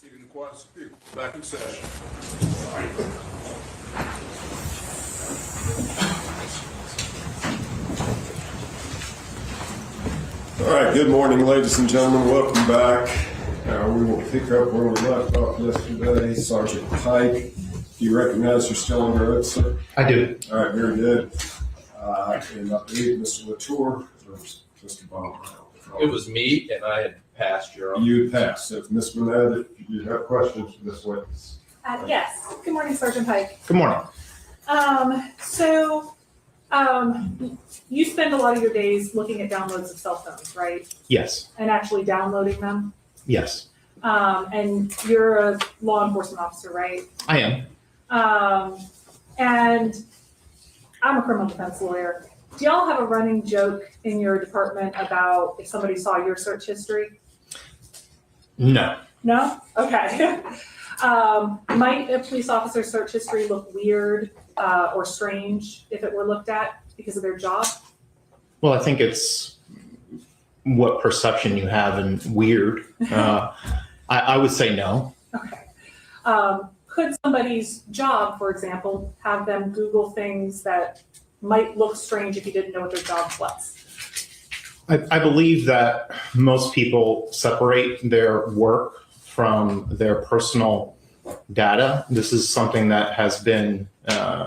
Seating the quadrants of people. Back in session. All right, good morning, ladies and gentlemen. Welcome back. We will pick up where we left off yesterday. Sergeant Pike, do you recognize you're still on the road, sir? I do. All right, very good. And I believe Mr. Latour or Mr. Bob. It was me, and I had passed your own. You had passed. So, Ms. Burnett, if you have questions for this witness. Yes. Good morning, Sergeant Pike. Good morning. You spend a lot of your days looking at downloads of cell phones, right? Yes. And actually downloading them. Yes. And you're a law enforcement officer, right? I am. And I'm a criminal defense lawyer. Do y'all have a running joke in your department about if somebody saw your search history? No. No? Okay. Might a police officer's search history look weird or strange if it were looked at because of their job? Well, I think it's what perception you have and weird. I would say no. Okay. Could somebody's job, for example, have them Google things that might look strange if you didn't know what their job was? I believe that most people separate their work from their personal data. This is something that has been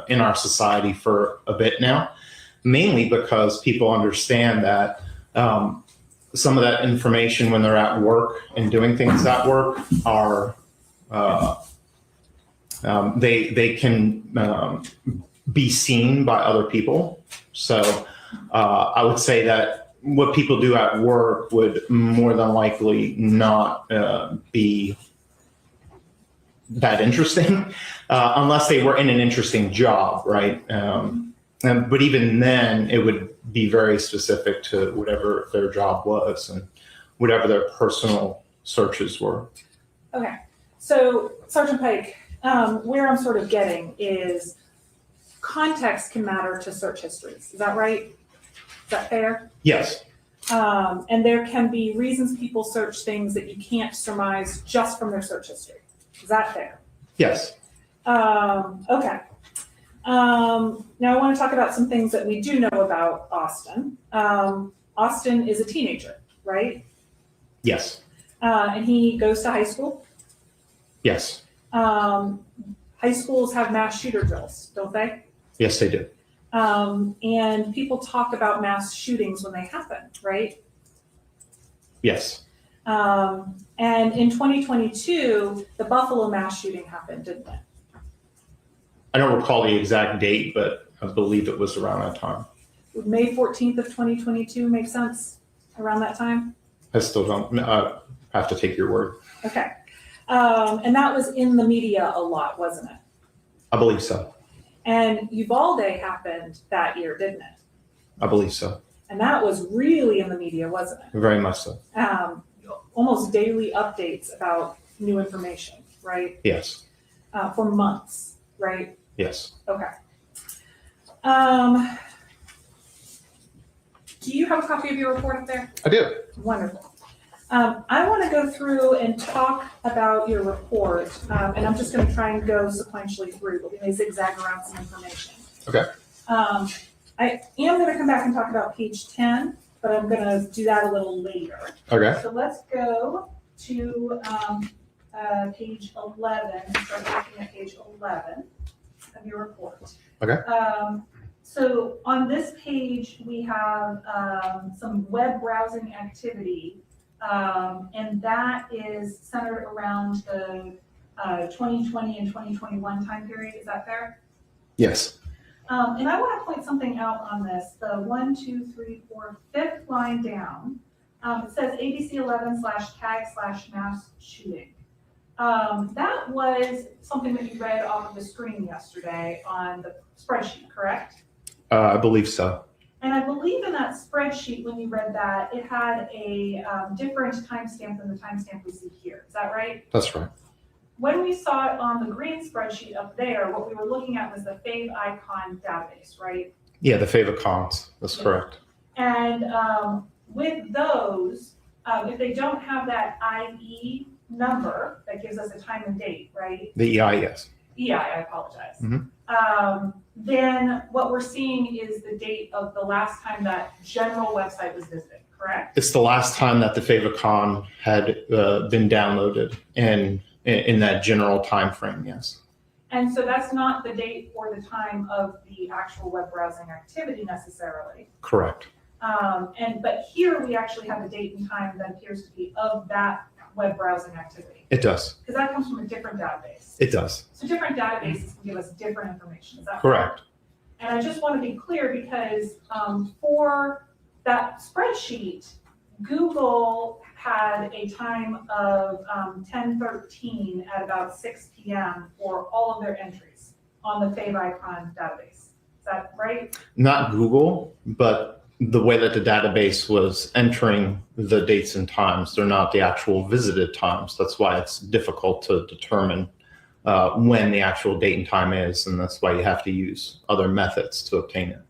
in our society for a bit now, mainly because people understand that some of that information when they're at work and doing things at work are they can be seen by other people. So I would say that what people do at work would more than likely not be that interesting unless they were in an interesting job, right? But even then, it would be very specific to whatever their job was and whatever their personal searches were. Okay. So, Sergeant Pike, where I'm sort of getting is context can matter to search histories. Is that right? Is that fair? Yes. And there can be reasons people search things that you can't surmise just from their search history. Is that fair? Yes. Okay. Now I want to talk about some things that we do know about Austin. Austin is a teenager, right? Yes. And he goes to high school. Yes. High schools have mass shooter drills, don't they? Yes, they do. And people talk about mass shootings when they happen, right? Yes. And in 2022, the Buffalo mass shooting happened, didn't it? I don't recall the exact date, but I believe it was around that time. Would May 14th of 2022 make sense around that time? I still don't have to take your word. Okay. And that was in the media a lot, wasn't it? I believe so. And Uvalde happened that year, didn't it? I believe so. And that was really in the media, wasn't it? Very much so. Almost daily updates about new information, right? Yes. For months, right? Yes. Okay. Do you have a copy of your report up there? I do. Wonderful. I want to go through and talk about your report, and I'm just going to try and go sequentially through, but we may zigzag around some information. Okay. I am going to come back and talk about page 10, but I'm going to do that a little later. Okay. So let's go to page 11 and start looking at page 11 of your report. Okay. So on this page, we have some web browsing activity, and that is centered around the 2020 and 2021 time period. Is that fair? Yes. And I want to point something out on this. The 1, 2, 3, 4, 5th line down. It says ABC 11/tag/mass shooting. That was something that you read off of the screen yesterday on the spreadsheet, correct? I believe so. And I believe in that spreadsheet, when you read that, it had a different timestamp than the timestamp we see here. Is that right? That's right. When we saw it on the green spreadsheet up there, what we were looking at was the fave icon database, right? Yeah, the favicons. That's correct. And with those, if they don't have that IE number that gives us a time and date, right? The EI, yes. EI, I apologize. Mhm. Then what we're seeing is the date of the last time that general website was visited, correct? It's the last time that the favicon had been downloaded in that general time frame, yes. And so that's not the date or the time of the actual web browsing activity necessarily. Correct. But here we actually have a date and time that appears to be of that web browsing activity. It does. Because that comes from a different database. It does. So different databases can give us different information, is that Correct. And I just want to be clear because for that spreadsheet, Google had a time of 10:13 at about 6 p.m. for all of their entries on the favicon database. Is that right? Not Google, but the way that the database was entering the dates and times, they're not the actual visited times. That's why it's difficult to determine when the actual date and time is, and that's why you have to use other methods to obtain it.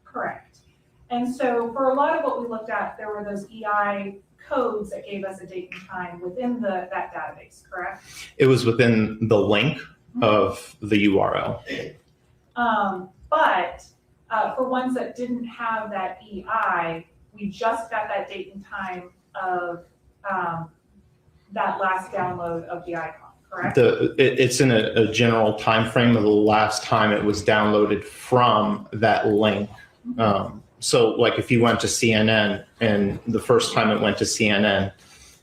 Correct. And so for a lot of what we looked at, there were those EI codes that gave us a date and time within that database, correct? It was within the link of the URL. But for ones that didn't have that EI, we just got that date and time of that last download of the icon, correct? It's in a general time frame of the last time it was downloaded from that link. So like if you went to CNN and the first time it went to CNN,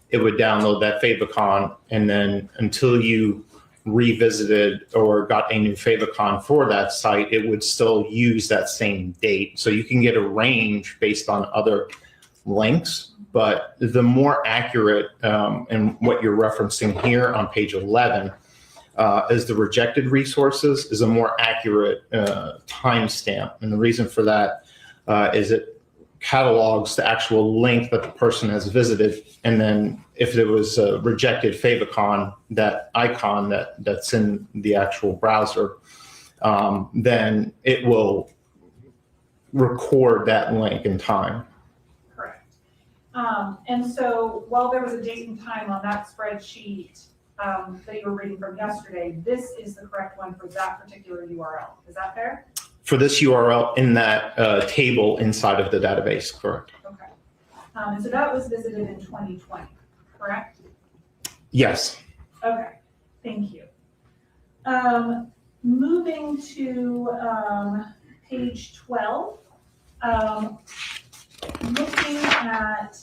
it would download that favicon, and then until you revisited or got a new favicon for that site, it would still use that same date. So you can get a range based on other links, but the more accurate, and what you're referencing here on page 11, is the rejected resources is a more accurate timestamp. And the reason for that is it catalogs the actual link that the person has visited, and then if there was a rejected favicon, that icon that's in the actual browser, then it will record that link in time. Correct. And so while there was a date and time on that spreadsheet that you were reading from yesterday, this is the correct one for that particular URL. Is that fair? For this URL in that table inside of the database, correct? Okay. And so that was visited in 2020, correct? Yes. Okay, thank you. Moving to page 12, looking at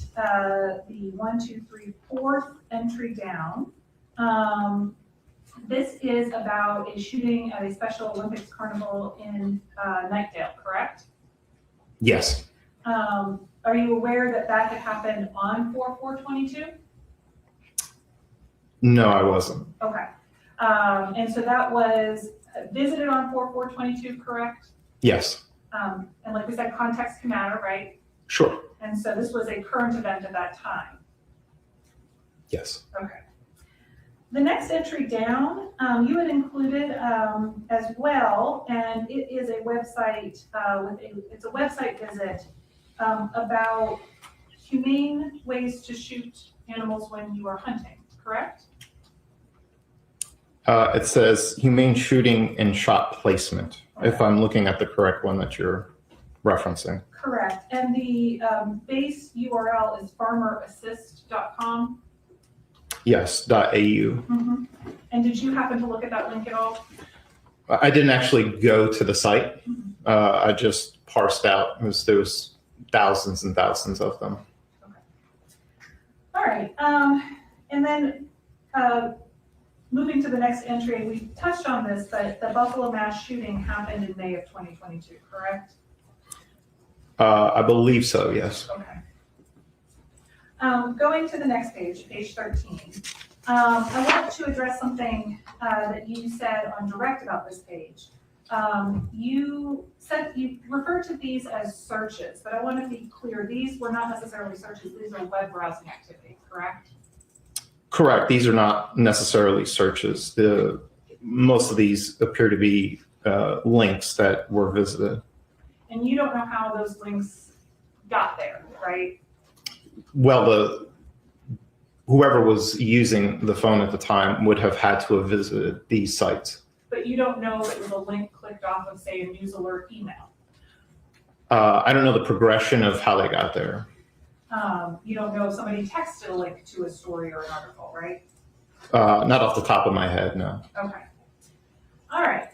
the 1, 2, 3, 4th entry down. This is about a shooting at a Special Olympics carnival in Knightdale, correct? Yes. Are you aware that that had happened on 4/4/22? No, I wasn't. Okay. And so that was visited on 4/4/22, correct? Yes. And like we said, context can matter, right? Sure. And so this was a current event at that time. Yes. Okay. The next entry down, you had included as well, and it is a website it's a website visit about humane ways to shoot animals when you are hunting, correct? It says humane shooting and shot placement, if I'm looking at the correct one that you're referencing. Correct. And the base URL is farmerassist.com. Yes, .au. Mm-hmm. And did you happen to look at that link at all? I didn't actually go to the site. I just parsed out. There was thousands and thousands of them. Okay. All right. And then moving to the next entry, we touched on this, but the Buffalo mass shooting happened in May of 2022, correct? I believe so, yes. Okay. Going to the next page, page 13. I want to address something that you said on direct about this page. You said you referred to these as searches, but I want to be clear, these were not necessarily searches, these are web browsing activity, correct? Correct. These are not necessarily searches. Most of these appear to be links that were visited. And you don't know how those links got there, right? Well, whoever was using the phone at the time would have had to have visited these sites. But you don't know if it was a link clicked off of, say, a news alert email. I don't know the progression of how they got there. You don't know if somebody texted a link to a story or an article, right? Not off the top of my head, no. Okay. All right.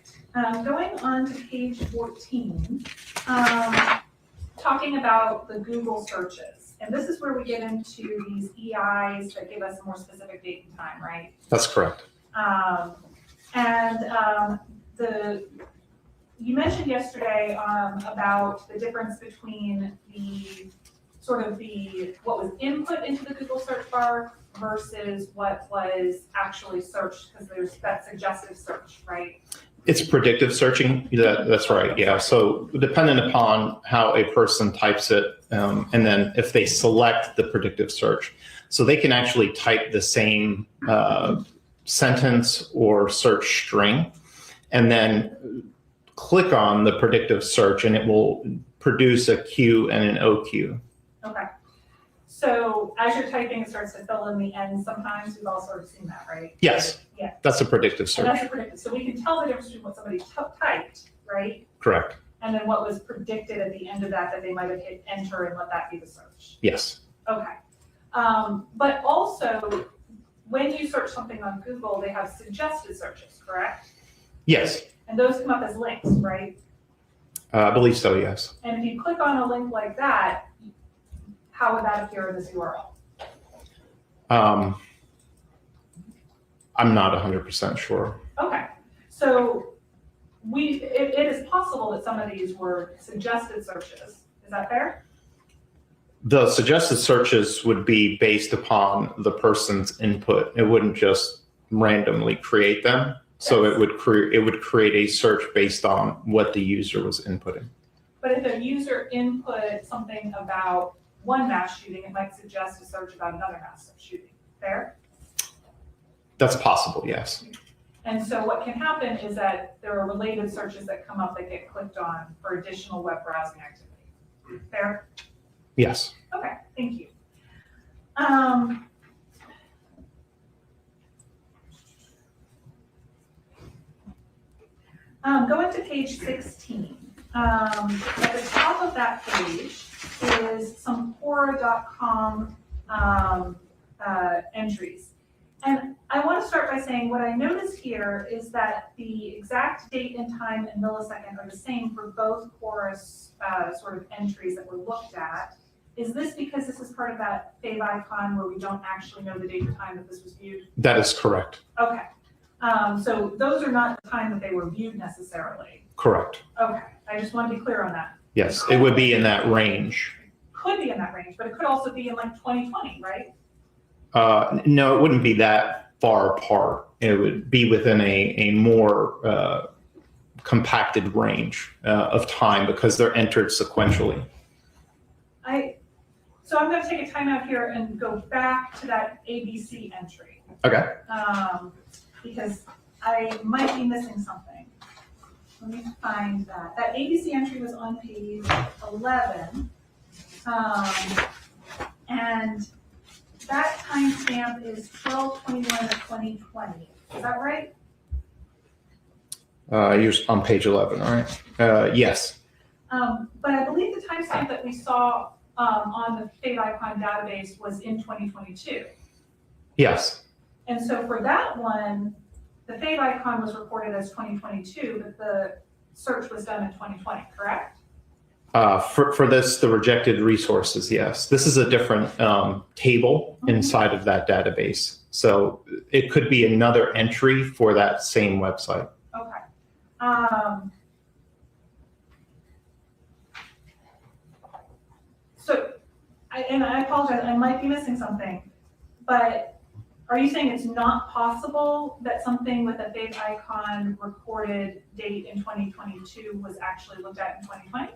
Going on to page 14, talking about the Google searches. And this is where we get into these EIs that give us a more specific date and time, right? That's correct. You mentioned yesterday about the difference between the what was input into the Google search bar versus what was actually searched, because there's that suggestive search, right? It's predictive searching. That's right. Yeah. So dependent upon how a person types it, and then if they select the predictive search, so they can actually type the same sentence or search string, and then click on the predictive search, and it will produce a Q and an OQ. Okay. So as you're typing, it starts to fill in the end sometimes. We've all sort of seen that, right? Yes. Yeah. That's a predictive And search. that's a predictive. So we can tell the difference between what somebody typed, right? Correct. And then what was predicted at the end of that they might have hit enter and let that be the search. Yes. Okay. But also, when you search something on Google, they have suggested searches, correct? Yes. And those come up as links, right? I believe so. Yes. And if you click on a link like that, how would that appear in this URL? I'm not 100% sure. Okay. So it is possible that some of these were suggested searches. Is that fair? The suggested searches would be based upon the person's input. It wouldn't just randomly create them. So Yes. it would create a search based on what the user was inputting. But if a user input something about one mass shooting, it might suggest a search about another mass shooting. Fair? That's possible. Yes. And so what can happen is that there are related searches that come up that get clicked on for additional web browsing activity. Fair? Yes. Okay, thank you. Going to page 16. At the top of that page is some Quora.com entries. And I want to start by saying what I noticed here is that the exact date and time in millisecond are the same for both Quora's sort of entries that were looked at. Is this because this is part of that fave icon where we don't actually know the date or time that this was viewed? That is correct. Okay. So those are not the time that they were viewed necessarily. Correct. Okay. I just want to be clear on that. Yes. It would be in that range. Could be in that range, but it could also be in like 2020, right? No, it wouldn't be that far apart. It would be within a more compacted range of time because they're entered sequentially. So I'm going to take a time out here and go back to that ABC entry. Okay. Because I might be missing something. Let me find that. That ABC entry was on page 11. And that timestamp is 12/21 of 2020. Is that right? You're on page 11, all right? Yes. But I believe the timestamp that we saw on the fave icon database was in 2022. Yes. And so for that one, the fave icon was reported as 2022, but the search was done in 2020, correct? For this, the rejected resources, yes. This is a different table inside of that database. So it could be another entry for that same website. Okay. And I apologize, I might be missing something, but are you saying it's not possible that something with a fave icon recorded date in 2022 was actually looked at in 2020?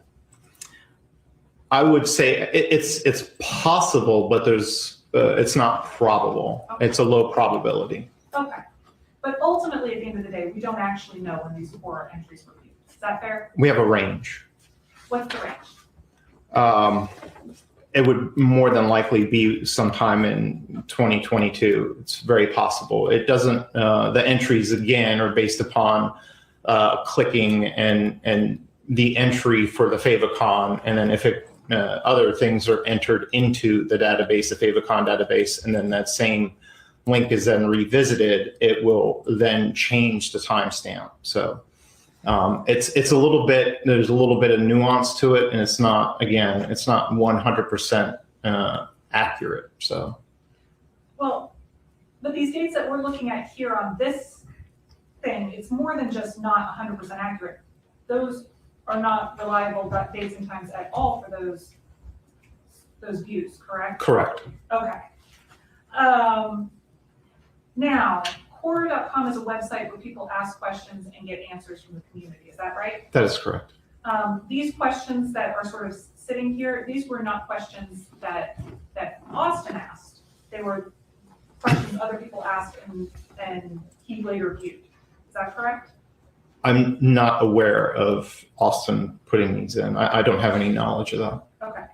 I would say it's possible, but it's not probable. Okay. It's a low probability. Okay. But ultimately, at the end of the day, we don't actually know when these 4 entries were viewed. Is that fair? We have a range. What's the range? it would more than likely be sometime in 2022. It's very possible. It doesn't, the entries again are based upon clicking and the entry for the favicon. And then if it, other things are entered into the database, the favicon database, and then that same link is then revisited, it will then change the timestamp. So it's a little bit, there's a little bit of nuance to it, and it's not, again, it's not 100% accurate. So, Well, but these dates that we're looking at here on this thing, it's more than just not 100% accurate. Those are not reliable dates and times at all for those views, correct? correct. Okay. Now, Quora.com is a website where people ask questions and get answers from the community. Is that right? That is correct. These questions that are sort of sitting here, these were not questions that Austin asked. They were questions other people asked and he later viewed. Is that correct? I'm not aware of Austin putting these in. I don't have any knowledge of that. Okay.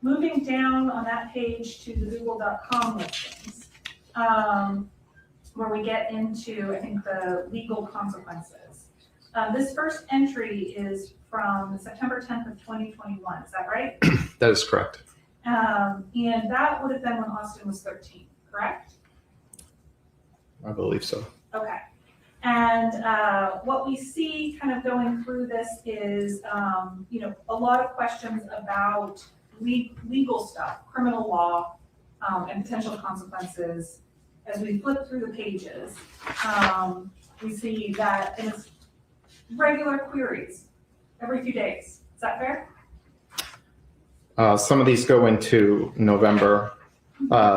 Moving down on that page to the google.com listings, where we get into, I think, the legal consequences. This first entry is from September 10th of 2021, is that right? That is correct. And that would have been when Austin was 13, correct? I believe so. Okay. And what we see kind of going through this is, a lot of questions about legal stuff, criminal law, and potential consequences. As we flip through the pages, we see that it's regular queries every few days. Is that fair? Some of these go into November.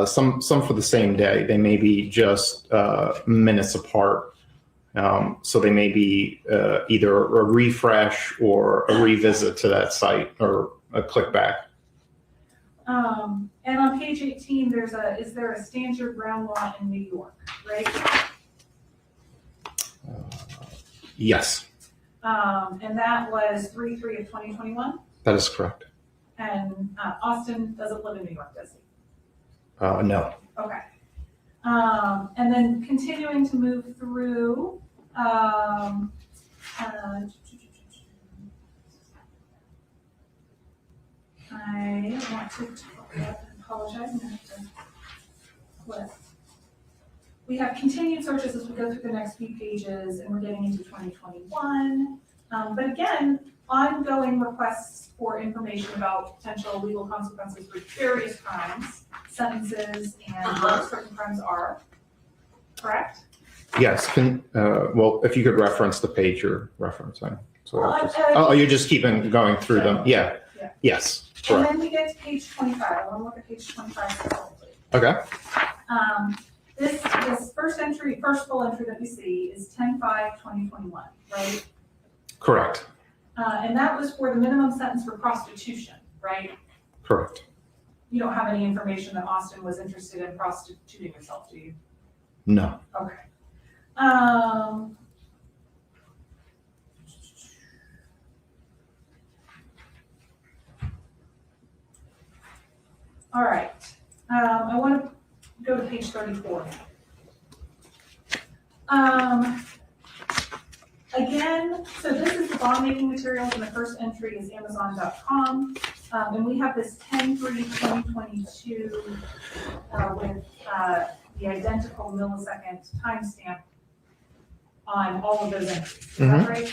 Some for the same day. They may be just minutes apart. So they may be either a refresh or a revisit to that site or a click back. And on page 18, is there a stand your ground law in New York, right? Yes, And that was 3/3 of 2021. that is correct. And Austin doesn't live in New York, does he? No. Okay. And then continuing to move through, I want to talk about, I apologize, I'm gonna have to flip. We have continued searches as we go through the next few pages, and we're getting into 2021. But again, ongoing requests for information about potential legal consequences for various crimes, sentences, and what certain crimes are. Correct? Yes. Well, if you could reference the page you're referencing. So you're just keeping going through them. Yeah. Yeah. Yes. And Correct. then we get to page 25. I want to look at page 25 specifically. Okay. This first full entry that we see is 10/5/2021, right? Correct. And that was for the minimum sentence for prostitution, right? Correct. You don't have any information that Austin was interested in prostituting herself, do you? No. Okay. All right. I want to go to page 34. Again, so this is the bond making materials, and the first entry is Amazon.com. And we have this 10/3/2022 with the identical millisecond timestamp on all of those entries. Is that right?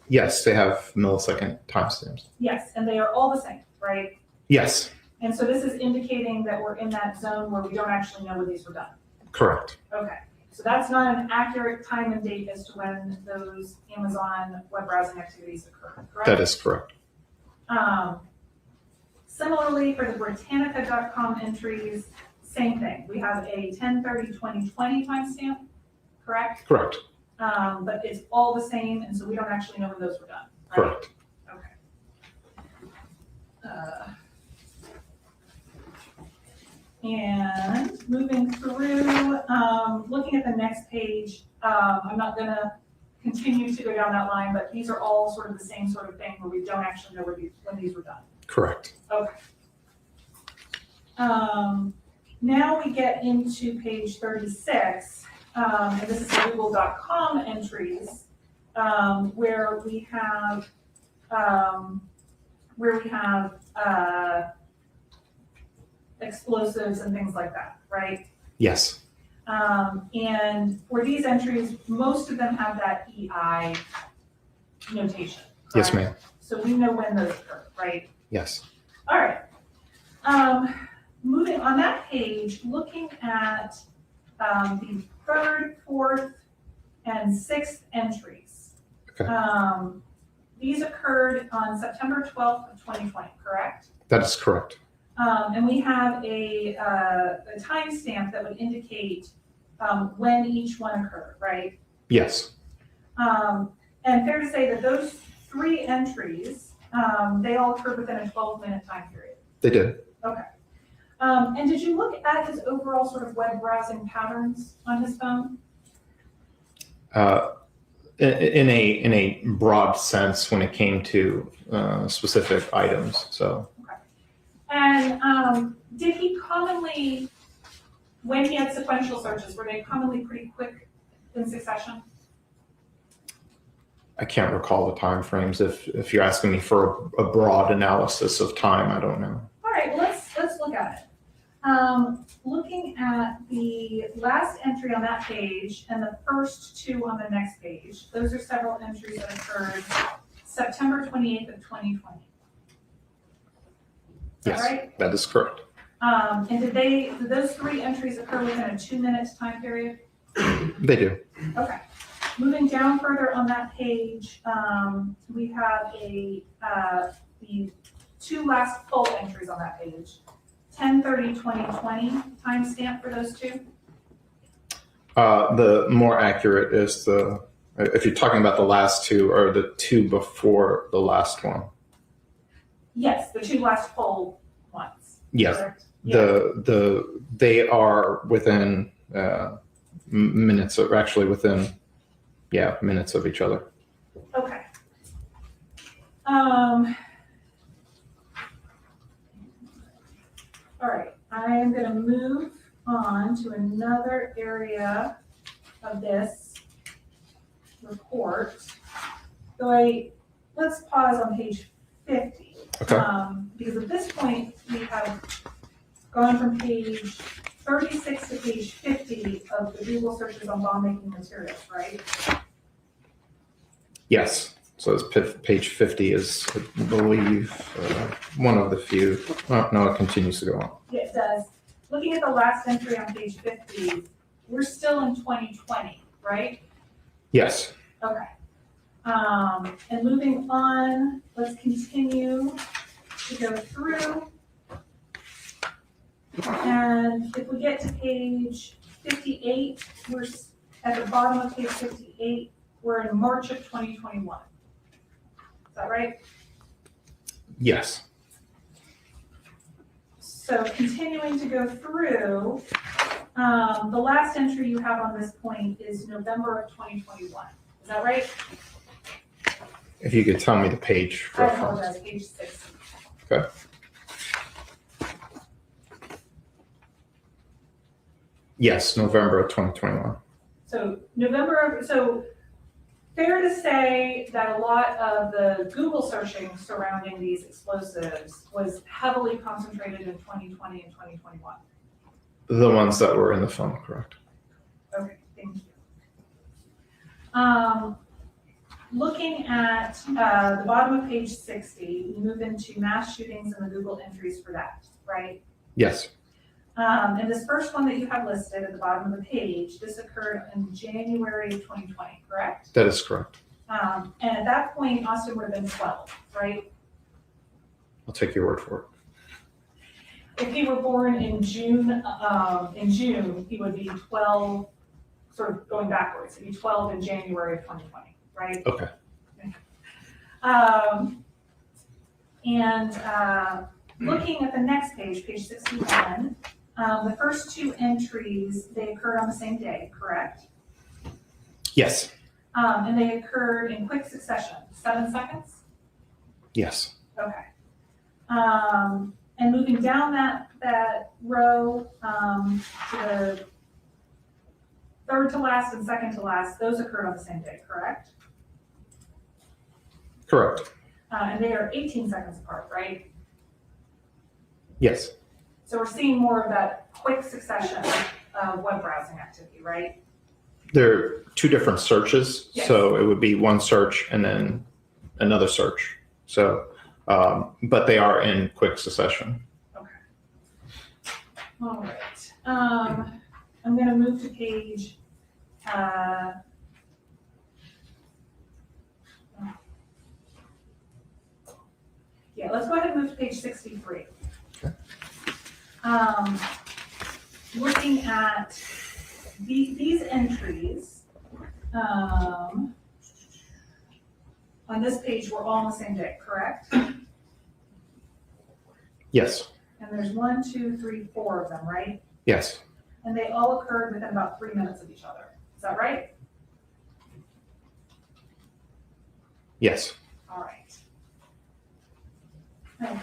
Yes, they have millisecond timestamps. Yes, and they are all the same, right? Yes. And so this is indicating that we're in that zone where we don't actually know when these were done. Correct. Okay, so that's not an accurate time and date as to when those Amazon web browsing activities occurred, correct? That is correct. Similarly, for the Britannica.com entries, same thing. We have a 10/30/2020 timestamp, correct? Correct. But it's all the same, and so we don't actually know when those were done, right? Correct. Okay. And moving through, looking at the next page, I'm not gonna continue to go down that line, but these are all sort of the same sort of thing where we don't actually know when these were done. Correct. Okay. Now we get into page 36, and this is the Google.com entries, where we have explosives and things like that, right? Yes. And for these entries, most of them have that EI notation. Yes, correct? ma'am. So we know when those occur, right? Yes. All right. Moving on that page, looking at the third, fourth, and sixth entries. Okay. These occurred on September 12th of 2020, correct? That is correct. And we have a timestamp that would indicate when each one occurred, right? Yes. And fair to say that those three entries, they all occurred within a 12-minute time period. They did. Okay. And did you look at his overall sort of web browsing patterns on his phone? In a broad sense when it came to specific items. So And did he commonly, when he had sequential searches, were they commonly pretty quick in succession? I can't recall the time frames. If you're asking me for a broad analysis of time, I don't know. All right, well, let's look at it. Looking at the last entry on that page and the first two on the next page, those are several entries that occurred September 28th of 2020. Is that Yes, right? that is correct. And did those three entries occur within a 2-minute time period? They do. Okay. Moving down further on that page, we have the two last full entries on that page. 10/30/2020 timestamp for those two. The more accurate is if you're talking about the last two or the two before the last one. Yes, the two last full ones. Yes. Correct? Yeah. They are within minutes, or actually within minutes of each other. Okay. All right, I am going to move on to another area of this report. So let's pause on page 50. Okay. Because at this point, we have gone from page 36 to page 50 of the Google searches on bomb-making materials, right? Yes. So it's page 50 is, I believe, one of the few. Oh, no, it continues to go on. It does. Looking at the last entry on page 50, we're still in 2020, right? Yes. Okay. And moving on, let's continue to go through. And if we get to page 58, we're at the bottom of page 58, we're in March of 2021. Is that right? Yes. So continuing to go through, the last entry you have on this point is November of 2021. Is that right? If you could tell me the page I reference. apologize, page 6. Okay. Yes, November of 2021. So fair to say that a lot of the Google searching surrounding these explosives was heavily concentrated in 2020 and 2021. The ones that were in the phone, correct? Okay, thank you. Looking at the bottom of page 60, we move into mass shootings and the Google entries for that, right? Yes. And this first one that you have listed at the bottom of the page, this occurred in January of 2020, correct? That is correct. And at that point, Austin would have been 12, right? I'll take your word for it. If he were born in June, he would be 12, sort of going backwards. He'd be 12 in January of 2020, right? Okay. Looking at the next page, page 61, the first two entries, they occurred on the same day, correct? Yes. And they occurred in quick succession, 7 seconds? Yes. Okay. And moving down that row, to the third to last and second to last, those occurred on the same day, correct? Correct. And they are 18 seconds apart, right? Yes. So we're seeing more of that quick succession of web browsing activity, right? They're two different searches. Yes. So it would be one search and then another search. So, but they are in quick succession. Okay. All right. I'm going to move to page, yeah, let's go ahead and move to page 63. Okay. Looking at these entries, on this page, we're all on the same day, correct? Yes. And there's 1, 2, 3, 4 of them, right? Yes. And they all occurred within about 3 minutes of each other. Is that right? Yes. All right. Okay.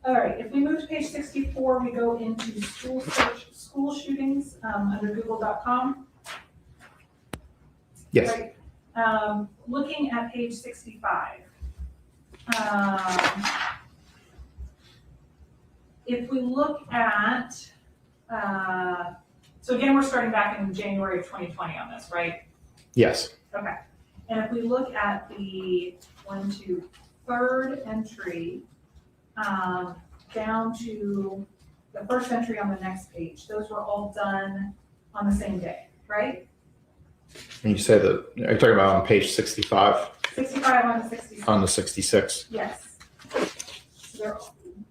All right, if we move to page 64, we go into school shootings under google.com. Yes. Right. Looking at page 65. If we look at, so again, we're starting back in January of 2020 on this, right? Yes. Okay. And if we look at the 3rd entry, down to the first entry on the next page, those were all done on the same day, right? And you say that, are you talking about on page 65? 65 on the 66. On the 66? Yes. So they're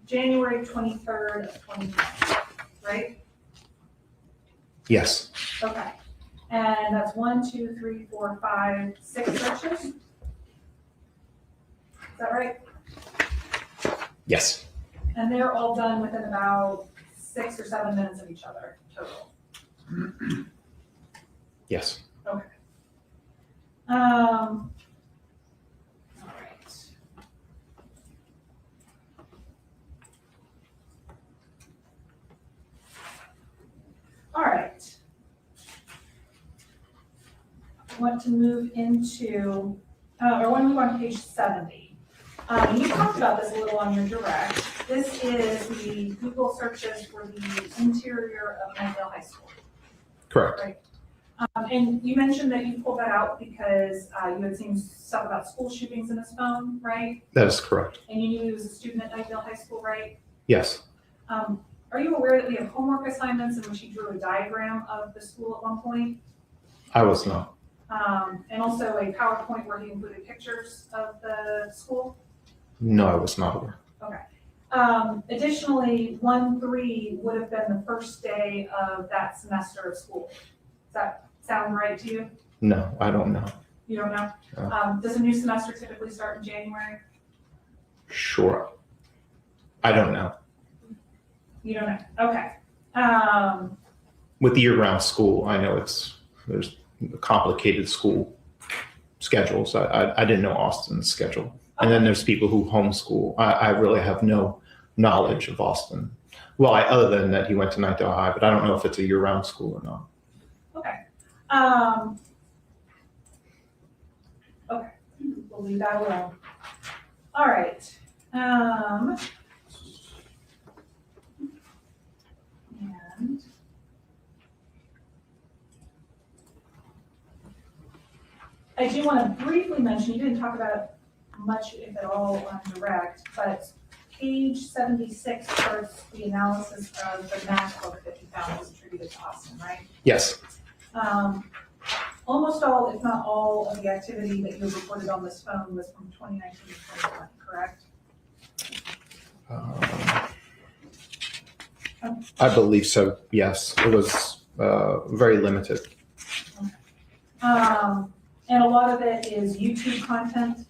January 23rd of 2020, right? Yes. Okay. And that's 1, 2, 3, 4, 5, 6 searches? Is that right? Yes. And they're all done within about 6 or 7 minutes of each other total. Yes. Okay. All right. All right. I want to move into, or want to move on to page 70. You talked about this a little on your direct. This is the Google searches for the interior of Knightdale High School. Correct. Right. And you mentioned that you pulled that out because you had seen stuff about school shootings in his phone, right? That is correct. And you knew he was a student at Knightdale High School, right? Yes. Are you aware that we have homework assignments in which he drew a diagram of the school at one point? I was not. And also a PowerPoint where he included pictures of the school? No, I was not aware. Okay. Additionally, 1-3 would have been the first day of that semester of school. Does that sound right to you? No, I don't know. You don't know? No. Does a new semester typically start in January? Sure. I don't know. You don't know? Okay. With year-round school, I know there's complicated school schedules. I didn't know Austin's schedule. And then there's people who homeschool. I really have no knowledge of Austin. Well, other than that he went to Knightdale High, but I don't know if it's a year-round school or not. Okay. Okay. We'll leave that alone. All right. And I do want to briefly mention, you didn't talk about it much, if at all, on direct, but page 76 starts the analysis of the math book that you found was attributed to Austin, right? Yes. Almost all, if not all, of the activity that you reported on this phone was from 2019 to 2020, correct? I believe so, yes. It was very limited. And a lot of it is YouTube content.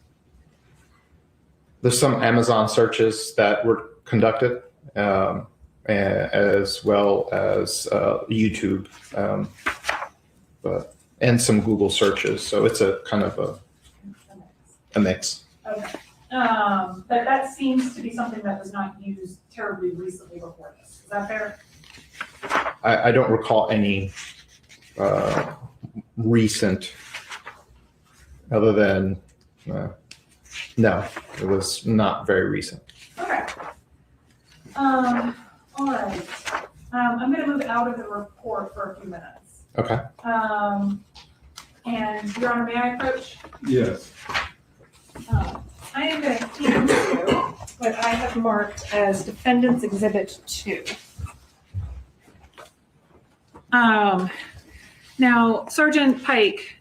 There's some Amazon searches that were conducted, as well as YouTube. But and some Google searches. So it's a kind of a mix. Okay. But that seems to be something that was not used terribly recently before this. Is that fair? I don't recall any recent, other than, no, it was not very recent. Okay. All right. I'm going to move out of the report for a few minutes. Okay. And Your Honor, may I approach? Yes. I am going to hand you what I have marked as Defendant's Exhibit 2. Now, Sergeant Pike,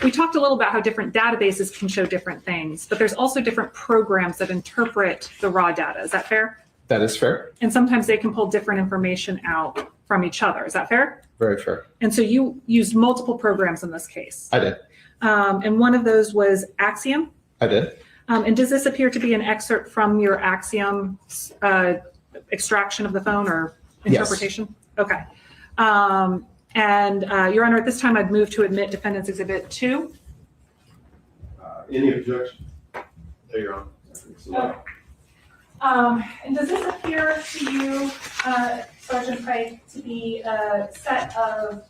we talked a little about how different databases can show different things, but there's also different programs that interpret the raw data. Is that fair? That is fair. And sometimes they can pull different information out from each other. Is that fair? Very fair. And so you used multiple programs in this case. I did. And one of those was Axiom. I did. And does this appear to be an excerpt from your Axiom extraction of the phone or interpretation? Yes. Okay. And Your Honor, at this time, I'd move to admit Defendant's Exhibit 2. Any objection? There you're on. Okay. And does this appear to you, Sergeant Pike, to be a set of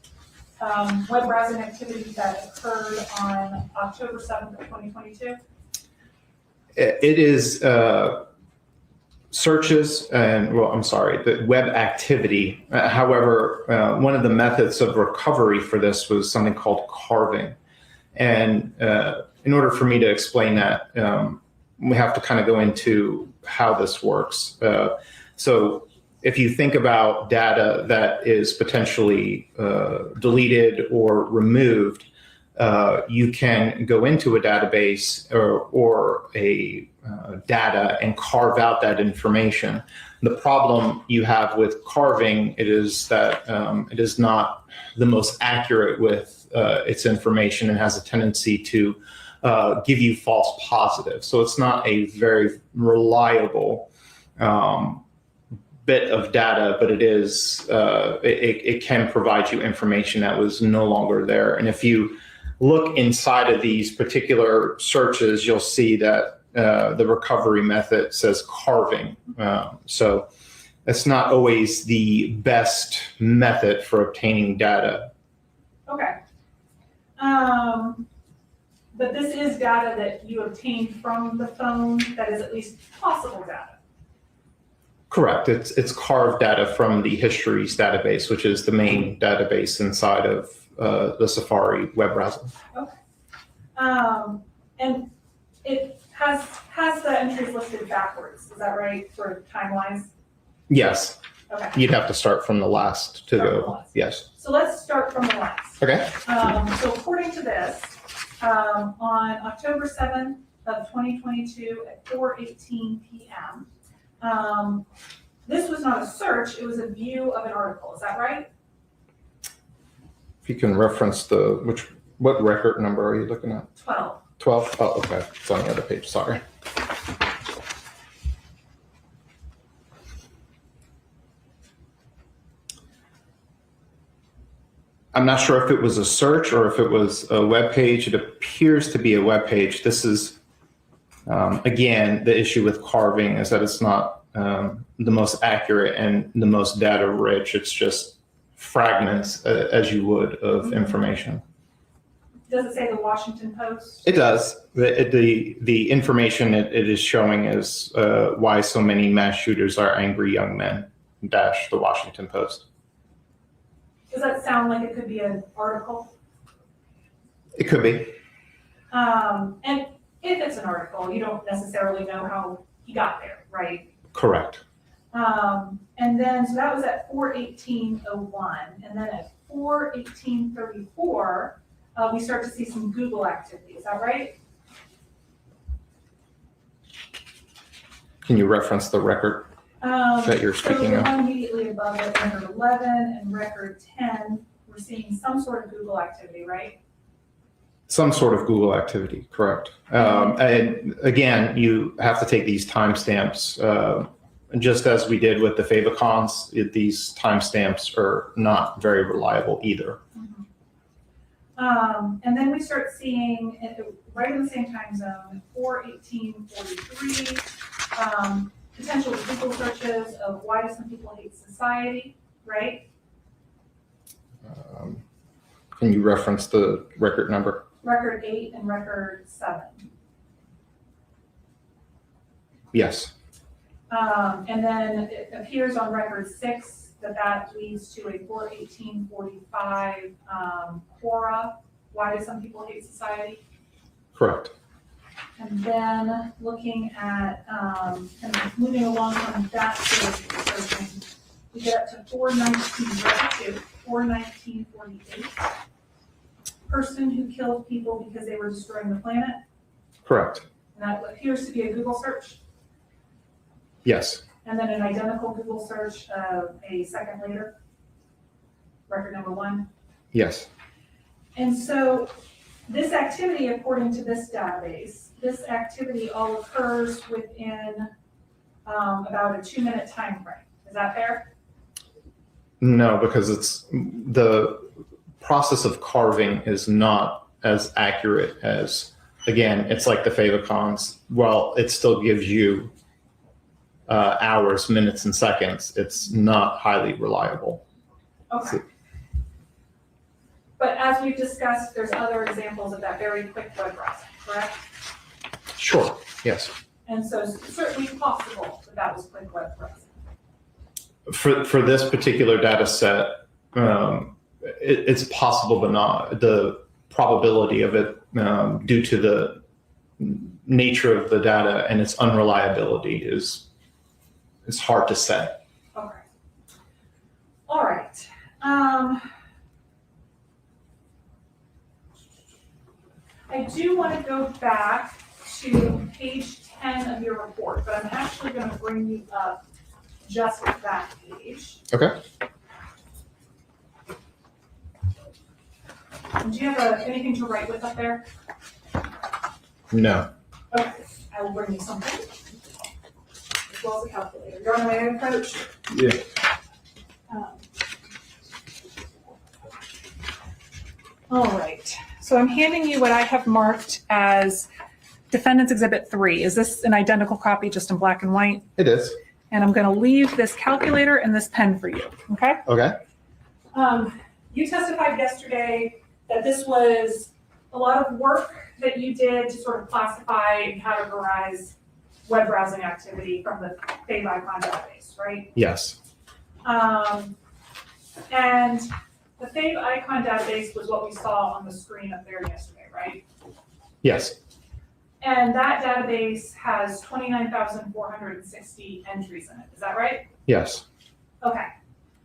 web browsing activities that occurred on October 7th of 2022? It is searches and, well, I'm sorry, the web activity. However, one of the methods of recovery for this was something called carving. And in order for me to explain that, we have to kind of go into how this works. So if you think about data that is potentially deleted or removed, you can go into a database or a data and carve out that information. The problem you have with carving is that it is not the most accurate with its information and has a tendency to give you false positives. So it's not a very reliable bit of data, but it is it can provide you information that was no longer there. And if you look inside of these particular searches, you'll see that the recovery method says carving. So it's not always the best method for obtaining data. Okay. But this is data that you obtained from the phone that is at least possible data. Correct. It's carved data from the histories database, which is the main database inside of the Safari web browser. Okay. And it has the entries listed backwards. Is that right, for time-wise? Yes. Okay. You'd have to start from the last to go. Yes. So let's start from the last. Okay. So according to this, on October 7th of 2022 at 4:18 p.m., this was not a search, it was a view of an article. Is that right? If you can reference what record number are you looking at? 12. 12? Oh, okay. It's on the other page. Sorry. I'm not sure if it was a search or if it was a web page. It appears to be a web page. This is, again, the issue with carving is that it's not the most accurate and the most data rich. It's just fragments, as you would, of information. Does it say the Washington Post? It does. The information it is showing is why so many mass shooters are angry young men, -- the Washington Post. Does that sound like it could be an article? It could be. And if it's an article, you don't necessarily know how he got there, right? Correct. And then, so that was at 4:18:01. And then at 4:18:34, we start to see some Google activity. Is that right? Can you reference the record that you're speaking so the of? one immediately above it, record 11 and record 10, we're seeing some sort of Google activity, right? Some sort of Google activity, correct. And again, you have to take these timestamps, just as we did with the favicons. These timestamps are not very reliable either. And then we start seeing, right in the same time zone, 4/18/43, potential Google searches of why do some people hate society, right? Can you reference the record number? Record 8 and record 7. Yes. And then it appears on record 6 that leads to a 4/18/45 Quora. Why do some people hate society? Correct. And then looking at, kind of moving along from that sort of searching, we get up to 4/19/48. Person who killed people because they were destroying the planet. Correct. And that appears to be a Google search. Yes. And then an identical Google search a second later, record number 1. Yes. And so this activity, according to this database, this activity all occurs within about a 2-minute time frame. Is that fair? No, because it's the process of carving is not as accurate as, again, it's like the favicons. Well, it still gives you hours, minutes, and seconds. It's not highly reliable. Okay. But as we've discussed, there's other examples of that very quick web browsing, correct? Sure. Yes. And so it's certainly possible that that was quick web browsing. For this particular data set, it's possible, but not the probability of it due to the nature of the data and its unreliability is hard to say. Okay. All right. I do want to go back to page 10 of your report, but I'm actually going to bring you up just that page. Okay. Do you have anything to write with up there? No. Okay, I will bring you something. As well as a calculator. You're on the way, Coach? Yeah. All right, so I'm handing you what I have marked as Defendant's Exhibit 3. Is this an identical copy, just in black and white? It is. And I'm gonna leave this calculator and this pen for you, okay? Okay. You testified yesterday that this was a lot of work that you did to sort of classify and categorize web browsing activity from the favicon database, right? Yes. And the favicon database was what we saw on the screen up there yesterday, right? Yes. And that database has 29,460 entries in it, is that right? Yes. Okay.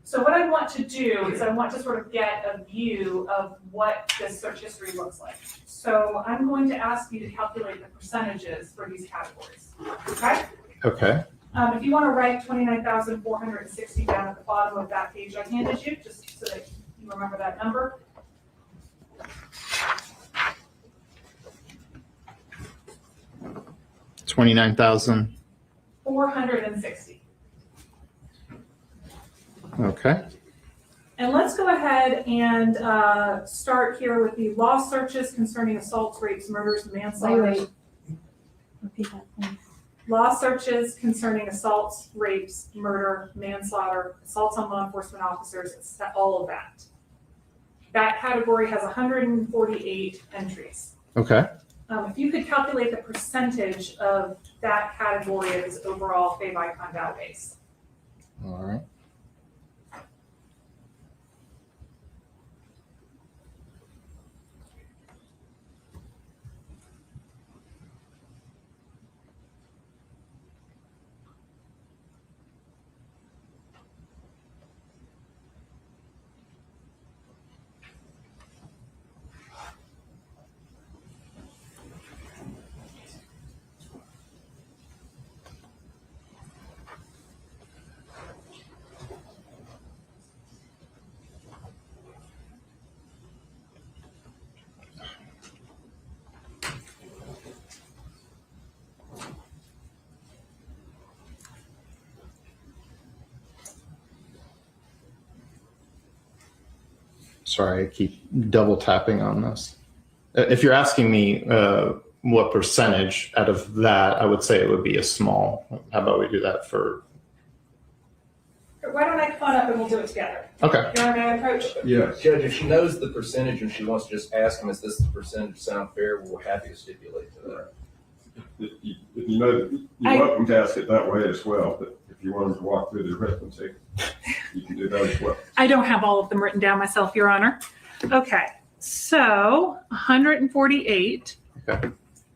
So what I want to do is I want to sort of get a view of what this search history looks like. So I'm going to ask you to calculate the percentages for these categories, okay? Okay. If you want to write 29,460 down at the bottom of that page I handed you, just so that you remember that number. $29,000. 460. Okay. And let's go ahead and start here with the law searches concerning assaults, rapes, murders, and manslaughter. Wait. Repeat that, please. Law searches concerning assaults, rapes, murder, manslaughter, assaults on law enforcement officers, all of that. That category has 148 entries. Okay. If you could calculate the percentage of that category of this overall favicon database. All right. Sorry, I keep double tapping on this. If you're asking me what percentage out of that, I would say it would be a small. How about we do that for? Why don't I come on up and we'll do it together? Okay. You want my approach? Yes. Judge, if she knows the percentage and she wants to just ask him, is this the percentage sound fair? We're happy to stipulate to that. If you know, you're welcome to ask it that way as well, but if you wanted to walk through the arithmetic, you can do that as well. I don't have all of them written down myself, Your Honor. Okay, so 148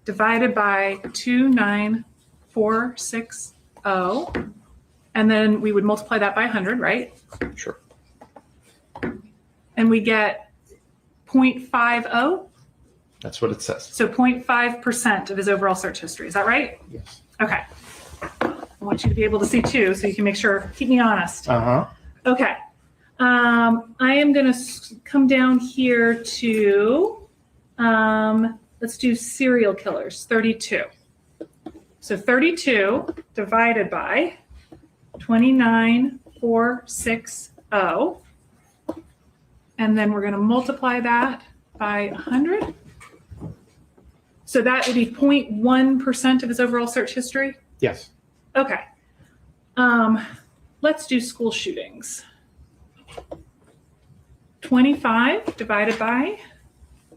divided by 29460, and then we would multiply that by 100, right? Sure. And we get 0.50. That's what it says. So 0.5% of his overall search history. Is that right? Yes. Okay. I want you to be able to see too, so you can make sure, keep me honest. Uh-huh. Okay. I am going to come down here to, let's do serial killers, 32. So 32 divided by 29460. And then we're going to multiply that by 100. So that would be 0.1% of his overall search history? Yes. Okay. Let's do school shootings. 25 divided by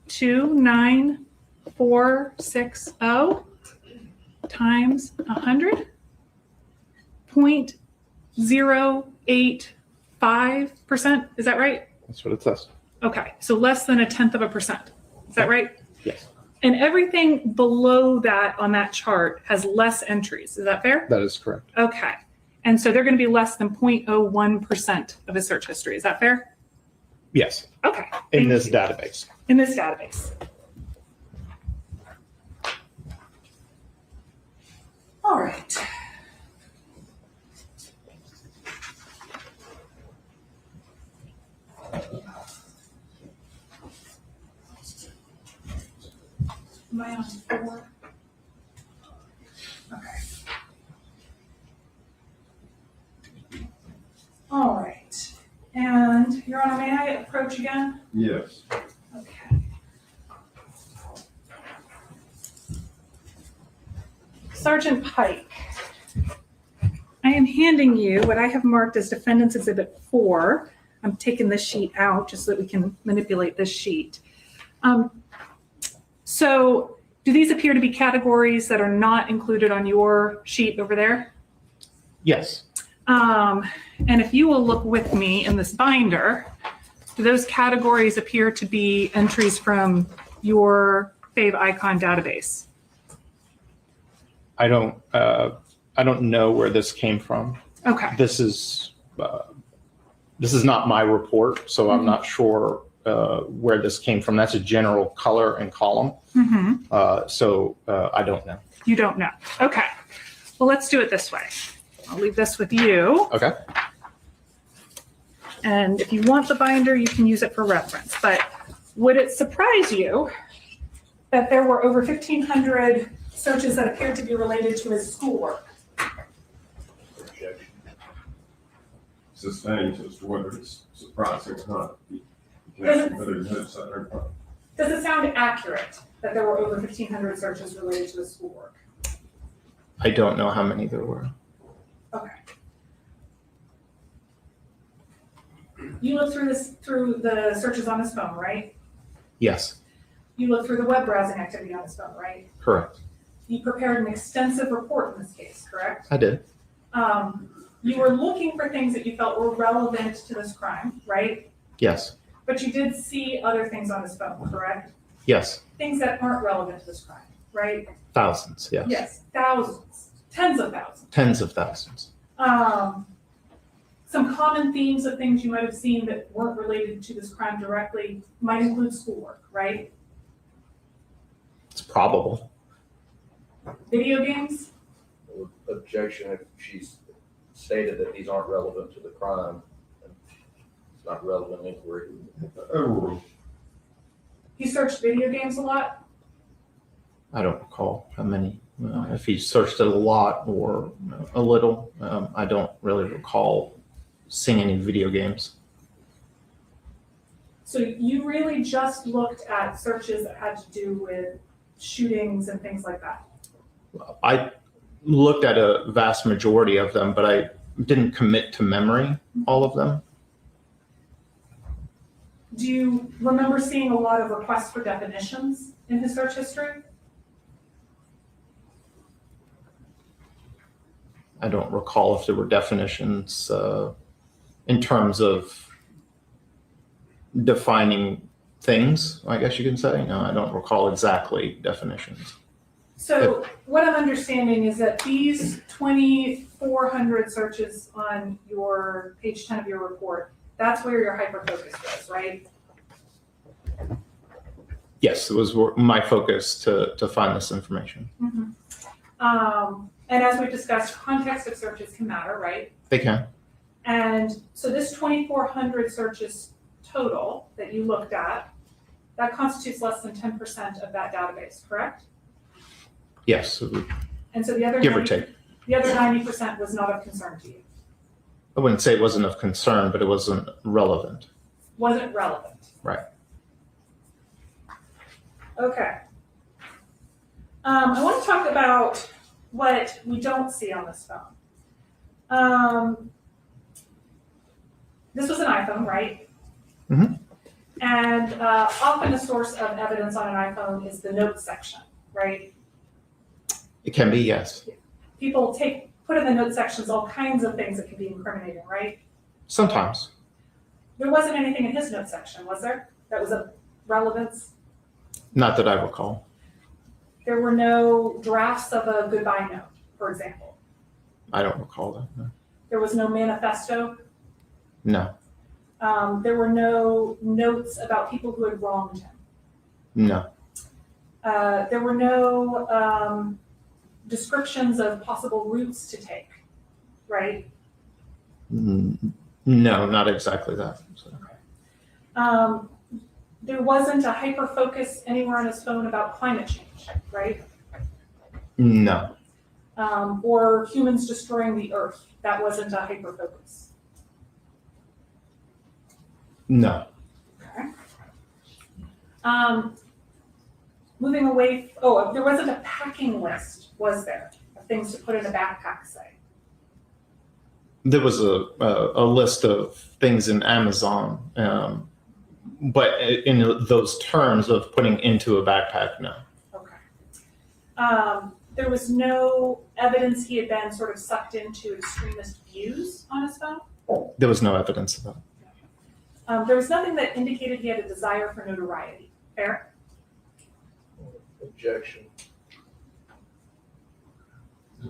29460 times 100. 0.085%. Is that right? That's what it says. Okay. So less than 0.1%. Is that right? Yes. And everything below that on that chart has less entries. Is that fair? That is correct. Okay. And so they're going to be less than 0.01% of his search history. Is that fair? Yes. Okay. In Thank this you. database. In this database. All right. Am I on 4? Okay. All right. And Your Honor, may I approach again? Yes. Okay. Sergeant Pike, I am handing you what I have marked as Defendant's Exhibit 4. I'm taking this sheet out just so that we can manipulate this sheet. So do these appear to be categories that are not included on your sheet over there? Yes. And if you will look with me in this binder, do those categories appear to be entries from your Fave Icon database? I don't know where this came from. Okay. This is not my report, so I'm not sure where this came from. That's a general color and column. So I don't know. You don't know. Okay. Well, let's do it this way. I'll leave this with you. Okay. And if you want the binder, you can use it for reference. But would it surprise you that there were over 1,500 searches that appeared to be related to his schoolwork? Sustained as to whether it's surprising or not. You can ask whether you notice that or not. Does it sound accurate that there were over 1,500 searches related to his schoolwork? I don't know how many there were. Okay. You looked through the searches on his phone, right? Yes. You looked through the web browsing activity on his phone, right? Correct. You prepared an extensive report in this case, correct? I did. You were looking for things that you felt were relevant to this crime, right? Yes. But you did see other things on his phone, correct? Yes. Things that aren't relevant to this crime, right? Thousands. Yes. Yes, thousands, tens of thousands. Tens of thousands. Some common themes of things you might have seen that weren't related to this crime directly might include schoolwork, right? It's probable. Video games? Objection if she's stated that these aren't relevant to the crime. It's not relevant inquiry. Overruled. He searched video games a lot? I don't recall how many. If he searched it a lot or a little, I don't really recall seeing any video games. So you really just looked at searches that had to do with shootings and things like that? I looked at a vast majority of them, but I didn't commit to memory all of them. Do you remember seeing a lot of requests for definitions in his search history? I don't recall if there were definitions in terms of defining things, I guess you can say. No, I don't recall exactly definitions. So what I'm understanding is that these 2,400 searches on your page 10 of your report, that's where your hyper-focus was, right? Yes, it was my focus to find this information. And as we discussed, context of searches can matter, right? They can. And so this 2,400 searches total that you looked at, that constitutes less than 10% of that database, correct? Yes, And so the other give or take. The other 90% was not of concern to you. I wouldn't say it wasn't of concern, but it wasn't relevant. Wasn't relevant. Right. Okay. I want to talk about what we don't see on this phone. This was an iPhone, right? Mhm. And often a source of evidence on an iPhone is the notes section, right? It can be, yes. People put in the notes sections all kinds of things that can be incriminating, right? Sometimes. There wasn't anything in his notes section, was there? That was of relevance? Not that I recall. There were no drafts of a goodbye note, for example. I don't recall that. No. There was no manifesto. No. There were no notes about people who had wronged him. No. There were no descriptions of possible routes to take, right? No, not exactly that. So. There wasn't a hyper-focus anywhere on his phone about climate change, right? No. Or humans destroying the earth. That wasn't a hyper-focus. No. Okay. Moving away, there wasn't a packing list, was there, of things to put in a backpack, say? There was a list of things in Amazon, but in those terms of putting into a backpack, no. Okay. There was no evidence he had been sort of sucked into extremist views on his phone? There was no evidence of that. There was nothing that indicated he had a desire for notoriety. Fair? Objection.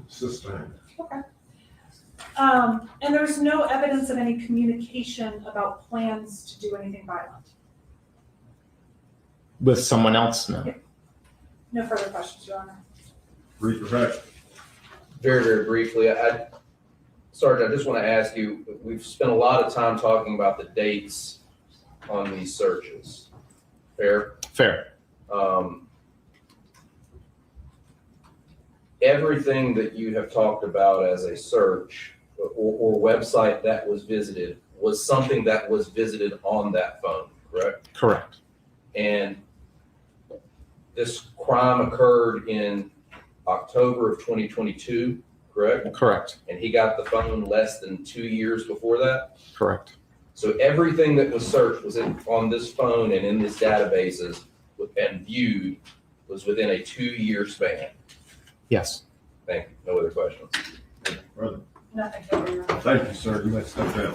Sustained. Okay. And there's no evidence of any communication about plans to do anything violent. With someone else, no. No further questions, Your Honor. Read your question. Very, very briefly, Sergeant, I just want to ask you, we've spent a lot of time talking about the dates on these searches. Fair? Fair. Everything that you have talked about as a search or website that was visited was something that was visited on that phone, correct? Correct. And this crime occurred in October of 2022, correct? Correct. And he got the phone less than 2 years before that? Correct. So everything that was searched was on this phone and in these databases and viewed was within a 2-year span. Yes. Thank you. No other questions. Brother. Nothing further, Your Honor. Thank you, sir. You may step down.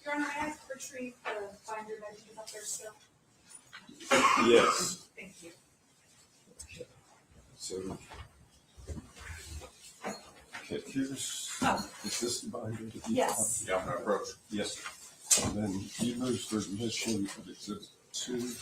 Your Honor, I asked to retrieve the binder that you up there still. Yes. Thank you. So, okay, here's, Oh. is this the binder that you? Yes. Yeah, I wrote. Yes. And then you move for admission of exhibit 2.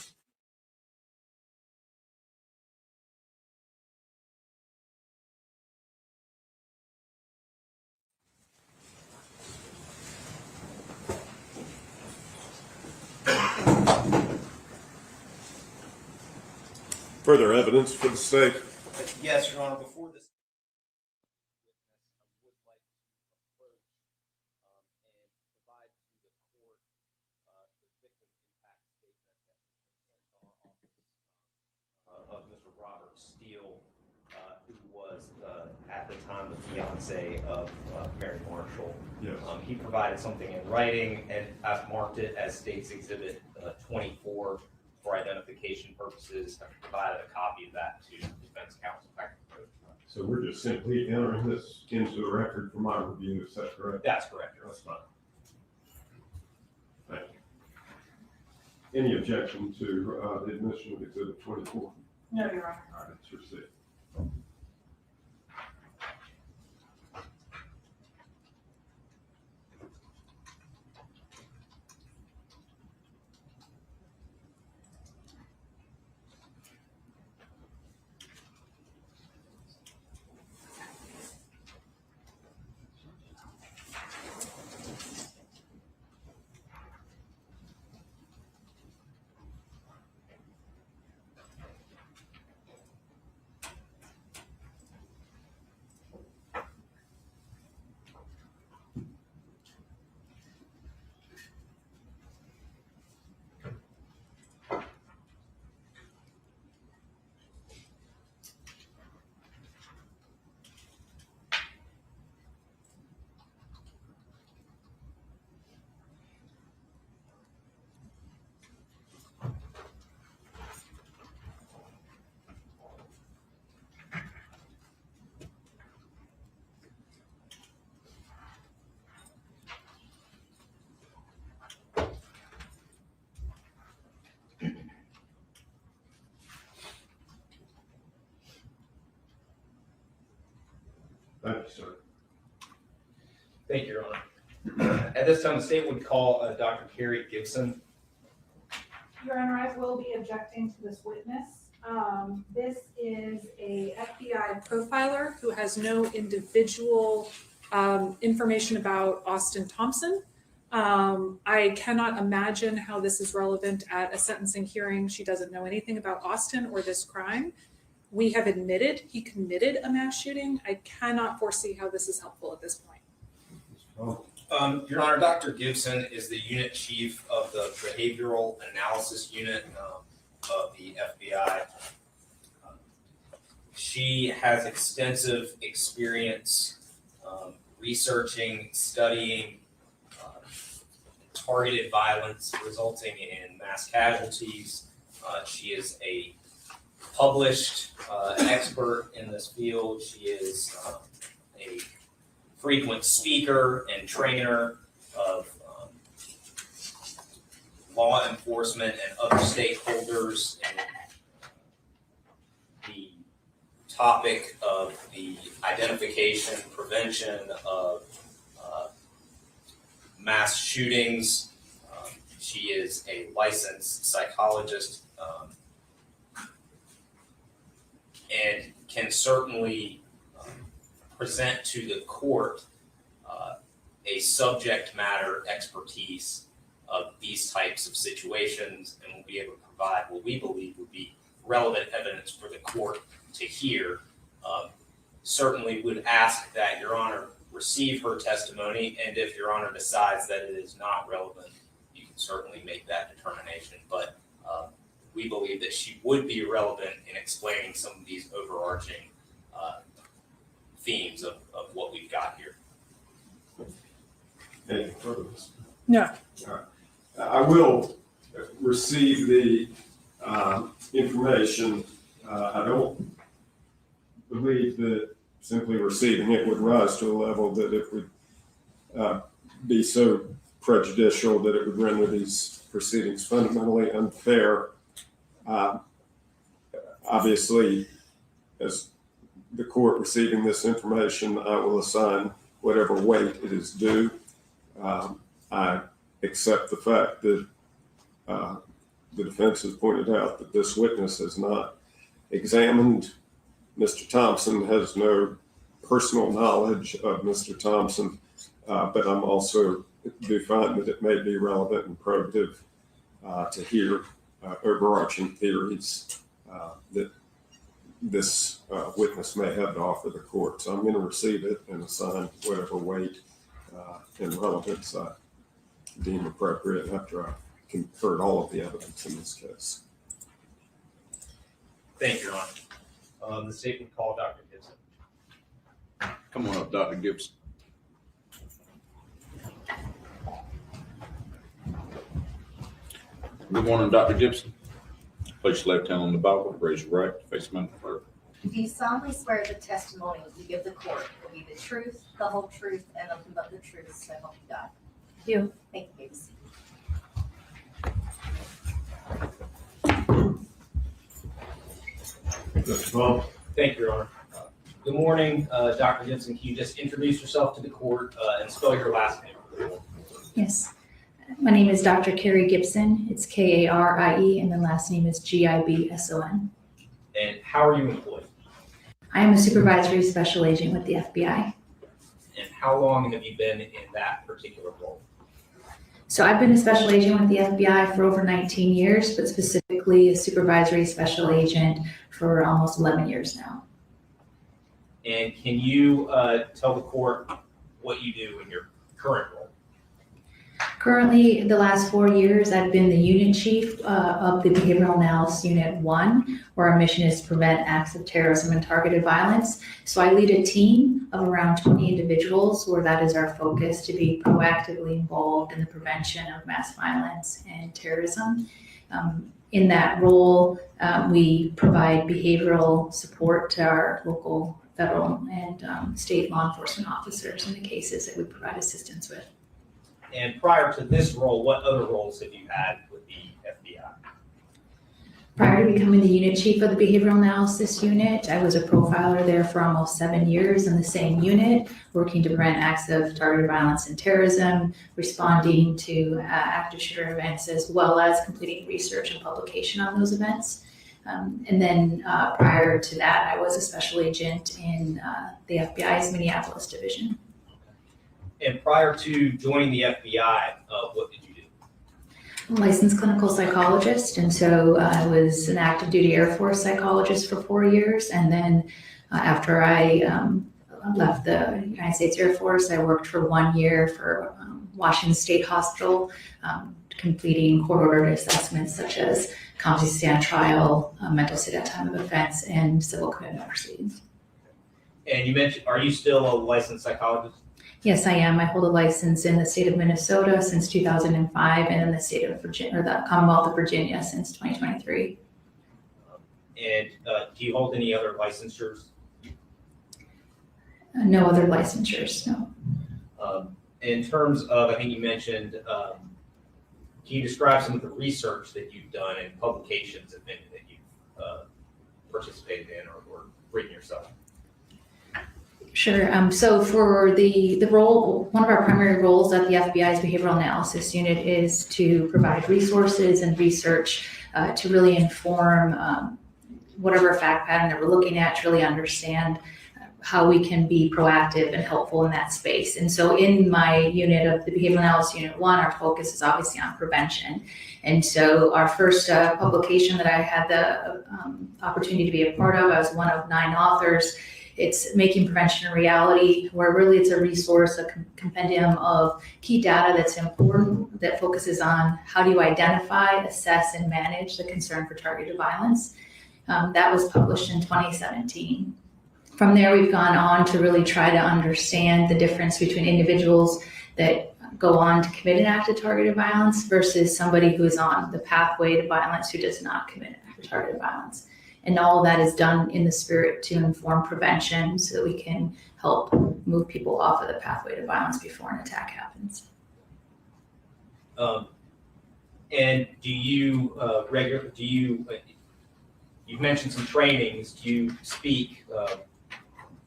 Further evidence for the state? Yes, Your Honor, before this. I would like to approach and provide to the court the victim impact statement that was sent to our office of Mr. Robert Steele, who was at the time the fiance of Mary Marshall. Yes. He provided something in writing, and I've marked it as State's Exhibit 24 for identification purposes. I've provided a copy of that to defense counsel. So we're just simply entering this into the record for my review, is that correct? That's correct, Your Honor. That's fine. Thank you. Any objection to the admission of Exhibit 24? No, Your Honor. All right, it's received. Thank you, sir. Thank you, Your Honor. At this time, the state would call Dr. Carrie Gibson. Your Honor, I will be objecting to this witness. This is a FBI profiler who has no individual information about Austin Thompson. I cannot imagine how this is relevant at a sentencing hearing. She doesn't know anything about Austin or this crime. We have admitted he committed a mass shooting. I cannot foresee how this is helpful at this point. Your Honor, Dr. Gibson is the unit chief of the behavioral analysis unit of the FBI. She has extensive experience researching, studying targeted violence resulting in mass casualties. She is a published expert in this field. She is a frequent speaker and trainer of law enforcement and other stakeholders in the topic of the identification, prevention of mass shootings. She is a licensed psychologist and can certainly present to the court a subject matter expertise of these types of situations, and will be able to provide what we believe would be relevant evidence for the court to hear. Certainly would ask that Your Honor receive her testimony, and if Your Honor decides that it is not relevant, you can certainly make that determination. But we believe that she would be relevant in explaining some of these overarching themes of what we've got here. Anything further? No. All right. I will receive the information. I don't believe that simply receiving it would rise to a level that it would be so prejudicial that it would render these proceedings fundamentally unfair. Obviously, as the court receiving this information, I will assign whatever weight it is due. I accept the fact that the defense has pointed out that this witness has not examined Mr. Thompson, has no personal knowledge of Mr. Thompson, but I'm also do find that it may be relevant and probative to hear overarching theories that this witness may have to offer the court. So I'm going to receive it and assign whatever weight and relevance I deem appropriate after I've conferred all of the evidence in this case. Thank you, Your Honor. The state would call Dr. Gibson. Come on up, Dr. Gibson. Good morning, Dr. Gibson. Place your left hand on the Bible, raise your right, face the microphone. Do you solemnly swear the testimony you give the court will be the truth, the whole truth, and nothing but the truth, so help you God? Do. Thank you, Davis. Thank you, Your Honor. Good morning, Dr. Gibson. Can you just introduce yourself to the court and spell your last name? Yes. My name is Dr. Carrie Gibson. It's Karie, and the last name is Gibson. And how are you employed? I am a supervisory special agent with the FBI. And how long have you been in that particular role? So I've been a special agent with the FBI for over 19 years, but specifically a supervisory special agent for almost 11 years now. And can you tell the court what you do in your current role? Currently, the last 4 years, I've been the unit chief of the Behavioral Analysis Unit 1, where our mission is to prevent acts of terrorism and targeted violence. So I lead a team of around 20 individuals where that is our focus, to be proactively involved in the prevention of mass violence and terrorism. In that role, we provide behavioral support to our local, federal, and state law enforcement officers in the cases that we provide assistance with. And prior to this role, what other roles have you had with the FBI? Prior to becoming the unit chief of the Behavioral Analysis Unit, I was a profiler there for almost 7 years in the same unit, working to prevent acts of targeted violence and terrorism, responding to active shooter events, as well as completing research and publication on those events. And then prior to that, I was a special agent in the FBI's Minneapolis division. And prior to joining the FBI, what did you do? I'm a licensed clinical psychologist, and so I was an active duty Air Force psychologist for 4 years. And then after I left the United States Air Force, I worked for 1 year for Washington State Hospital, completing court-ordered assessments such as competency stand trial, mental state at time of offense, and civil commitment proceedings. And you mentioned, are you still a licensed psychologist? Yes, I am. I hold a license in the state of Minnesota since 2005, and in the state of Virginia, or the Commonwealth of Virginia, since 2023. And do you hold any other licensures? No other licensures, no. In terms of, I think you mentioned, can you describe some of the research that you've done and publications, if any, that you've participated in or written yourself? Sure. So for the role, one of our primary roles at the FBI's Behavioral Analysis Unit is to provide resources and research to really inform whatever fact pattern that we're looking at, to really understand how we can be proactive and helpful in that space. And so in my unit of the Behavioral Analysis Unit 1, our focus is obviously on prevention. And so our first publication that I had the opportunity to be a part of, I was one of 9 authors. It's Making Prevention a Reality, where really it's a resource, a compendium of key data that's important, that focuses on how do you identify, assess, and manage the concern for targeted violence. That was published in 2017. From there, we've gone on to really try to understand the difference between individuals that go on to commit an act of targeted violence versus somebody who is on the pathway to violence who does not commit an act of targeted violence. And all of that is done in the spirit to inform prevention so that we can help move people off of the pathway to violence before an attack happens. And do you you've mentioned some trainings, do you speak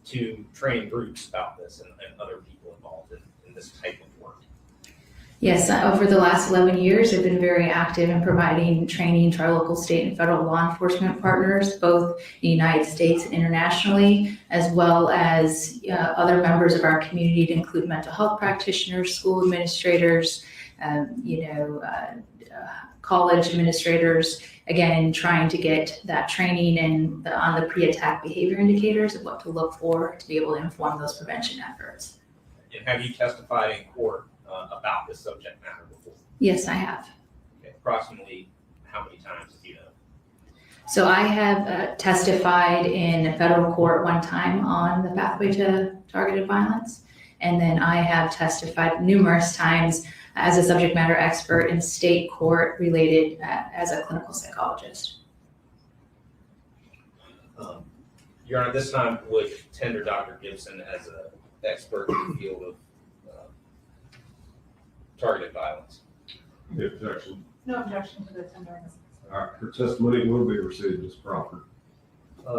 to training groups about this and other people involved in this type of work? Yes, over the last 11 years, I've been very active in providing training to our local, state, and federal law enforcement partners, both in the United States and internationally, as well as other members of our community, to include mental health practitioners, school administrators, college administrators, again, trying to get that training and on the pre-attack behavior indicators of what to look for to be able to inform those prevention efforts. And have you testified in court about this subject matter before? Yes, I have. Okay, approximately how many times, if you know? So I have testified in federal court one time on the pathway to targeted violence. And then I have testified numerous times as a subject matter expert in state court related as a clinical psychologist. Your Honor, this time would tender Dr. Gibson as an expert in the field of targeted violence. The objection. No objection to the tendering. Her testimony will be received as proper.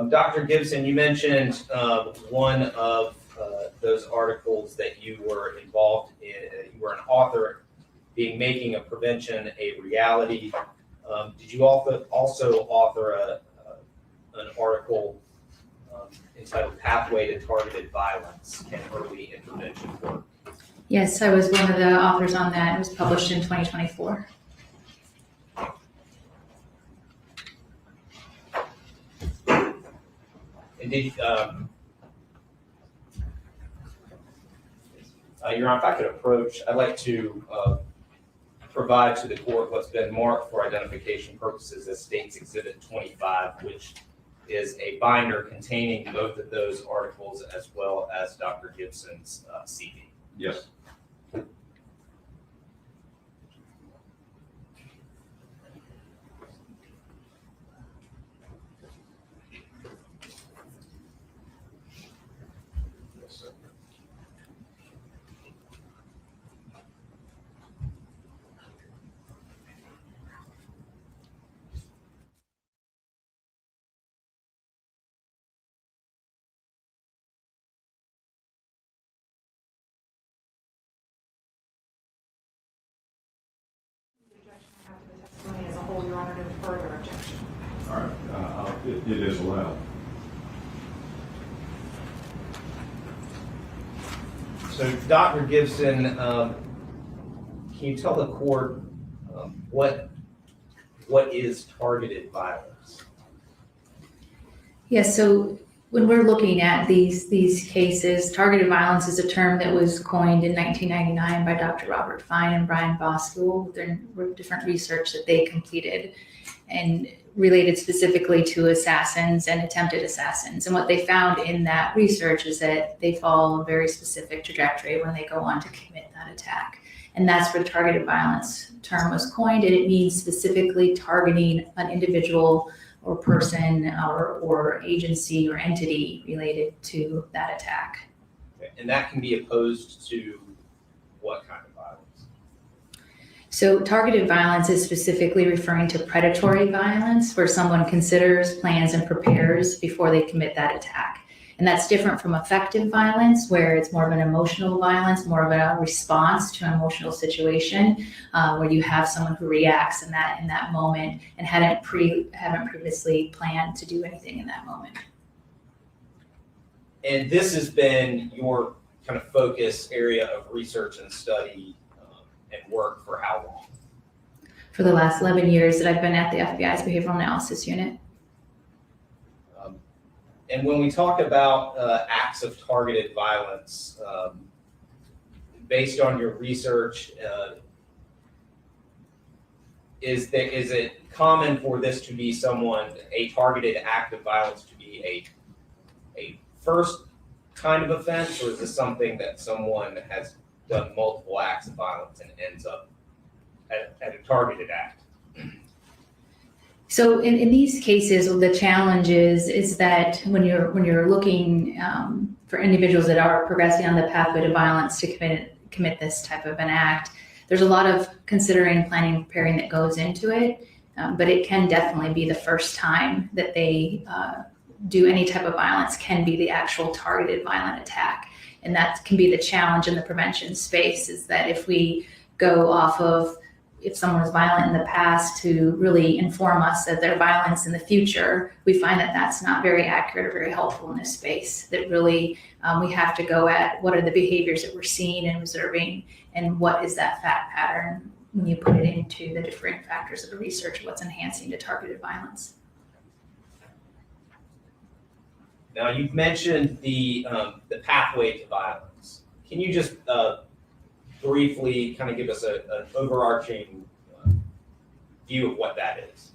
Dr. Gibson, you mentioned one of those articles that you were involved in. You were an author being making a prevention a reality. Did you also author an article entitled Pathway to Targeted Violence and Early Intervention Work? Yes, I was one of the authors on that. It was published in 2024. And did Your Honor, if I could approach, I'd like to provide to the court what's been marked for identification purposes as State's Exhibit 25, which is a binder containing both of those articles as well as Dr. Gibson's CV. Yes. Testimony as a whole, Your Honor, no further objection. All right, it is allowed. So, Dr. Gibson, can you tell the court what is targeted violence? Yes, so when we're looking at these cases, targeted violence is a term that was coined in 1999 by Dr. Robert Fine and Brian Bosco. There were different research that they completed and related specifically to assassins and attempted assassins. And what they found in that research is that they follow a very specific trajectory when they go on to commit that attack. And that's where the targeted violence term was coined, and it means specifically targeting an individual or person or agency or entity related to that attack. Okay. And that can be opposed to what kind of violence? So targeted violence is specifically referring to predatory violence, where someone considers, plans, and prepares before they commit that attack. And that's different from effective violence, where it's more of an emotional violence, more of a response to an emotional situation, where you have someone who reacts in that moment and haven't previously planned to do anything in that moment. And this has been your kind of focus area of research and study and work for how long? For the last 11 years that I've been at the FBI's Behavioral Analysis Unit. And when we talk about acts of targeted violence, based on your research, is it common for this to be a targeted act of violence to be a first kind of offense, or is this something that someone has done multiple acts of violence and ends up at a targeted act? So in these cases, the challenge is that when you're looking for individuals that are progressing on the pathway to violence to commit this type of an act, there's a lot of considering, planning, and preparing that goes into it. But it can definitely be the first time that they do any type of violence can be the actual targeted violent attack. And that can be the challenge in the prevention space, is that if we go off of if someone was violent in the past to really inform us of their violence in the future, we find that that's not very accurate or very helpful in this space. That really we have to go at what are the behaviors that we're seeing and observing, and what is that fact pattern when you put it into the different factors of the research, what's enhancing to targeted violence. Now, you've mentioned the pathway to violence. Can you just briefly kind of give us an overarching view of what that is?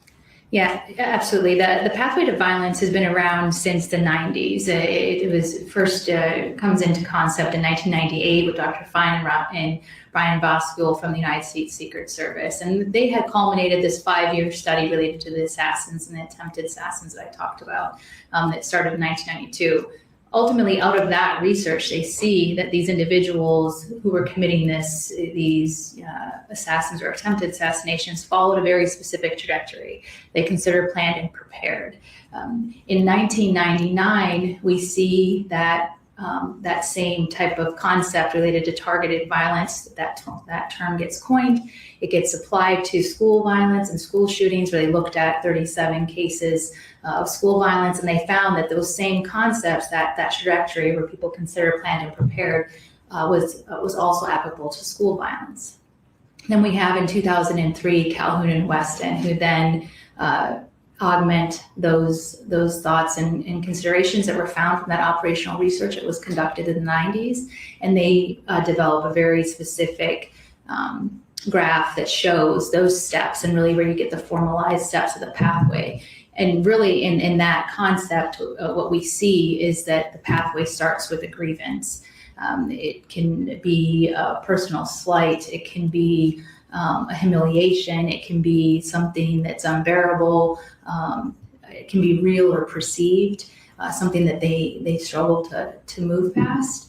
Yeah, absolutely. The pathway to violence has been around since the 90s. It was first comes into concept in 1998 with Dr. Fine and Brian Voskuil from the United States Secret Service. And they had culminated this 5-year study related to the assassins and the attempted assassins that I talked about that started in 1992. Ultimately, out of that research, they see that these individuals who were committing these assassins or attempted assassinations followed a very specific trajectory. They considered planned and prepared. In 1999, we see that that same type of concept related to targeted violence, that term gets coined. It gets applied to school violence and school shootings, where they looked at 37 cases of school violence, and they found that those same concepts, that trajectory where people consider planned and prepared, was also applicable to school violence. Then we have in 2003 Calhoun and Weston, who then augment those thoughts and considerations that were found from that operational research that was conducted in the 90s, and they develop a very specific graph that shows those steps and really where you get the formalized steps of the pathway. And really in that concept, what we see is that the pathway starts with a grievance. It can be a personal slight, it can be a humiliation, it can be something that's unbearable, it can be real or perceived, something that they struggle to move past.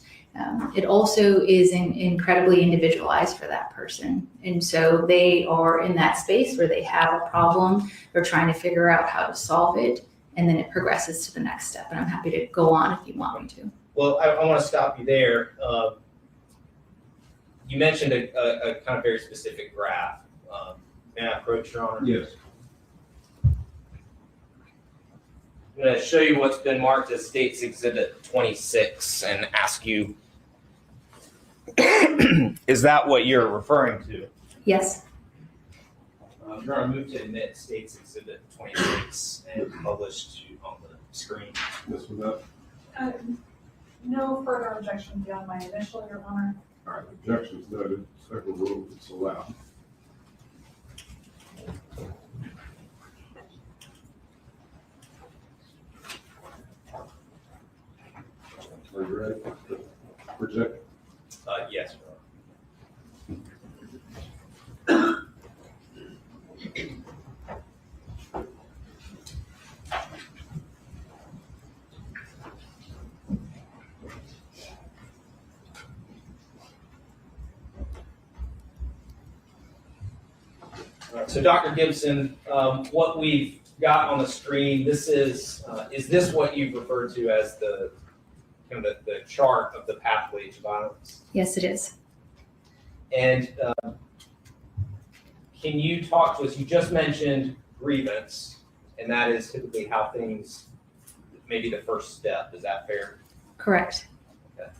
It also is incredibly individualized for that person. And so they are in that space where they have a problem, they're trying to figure out how to solve it, and then it progresses to the next step. And I'm happy to go on if you want me to. Well, I want to stop you there. You mentioned a kind of very specific graph. May I approach, Your Honor? Yes. I'm going to show you what's been marked as States Exhibit 26 and ask you, is that what you're referring to? Yes. You're going to move to admit States Exhibit 26 and publish on the screen. This one up. No further objection beyond my initial, Your Honor. All right, objections noted. Second rule is allowed. Are you ready to project? Yes, Your Honor. So Dr. Gibson, what we've got on the screen, this is this what you've referred to as the kind of the chart of the pathway to violence? Yes, it is. And can you talk to us, you just mentioned grievance, and that is typically how things, maybe the first step, is that fair? Correct. Okay.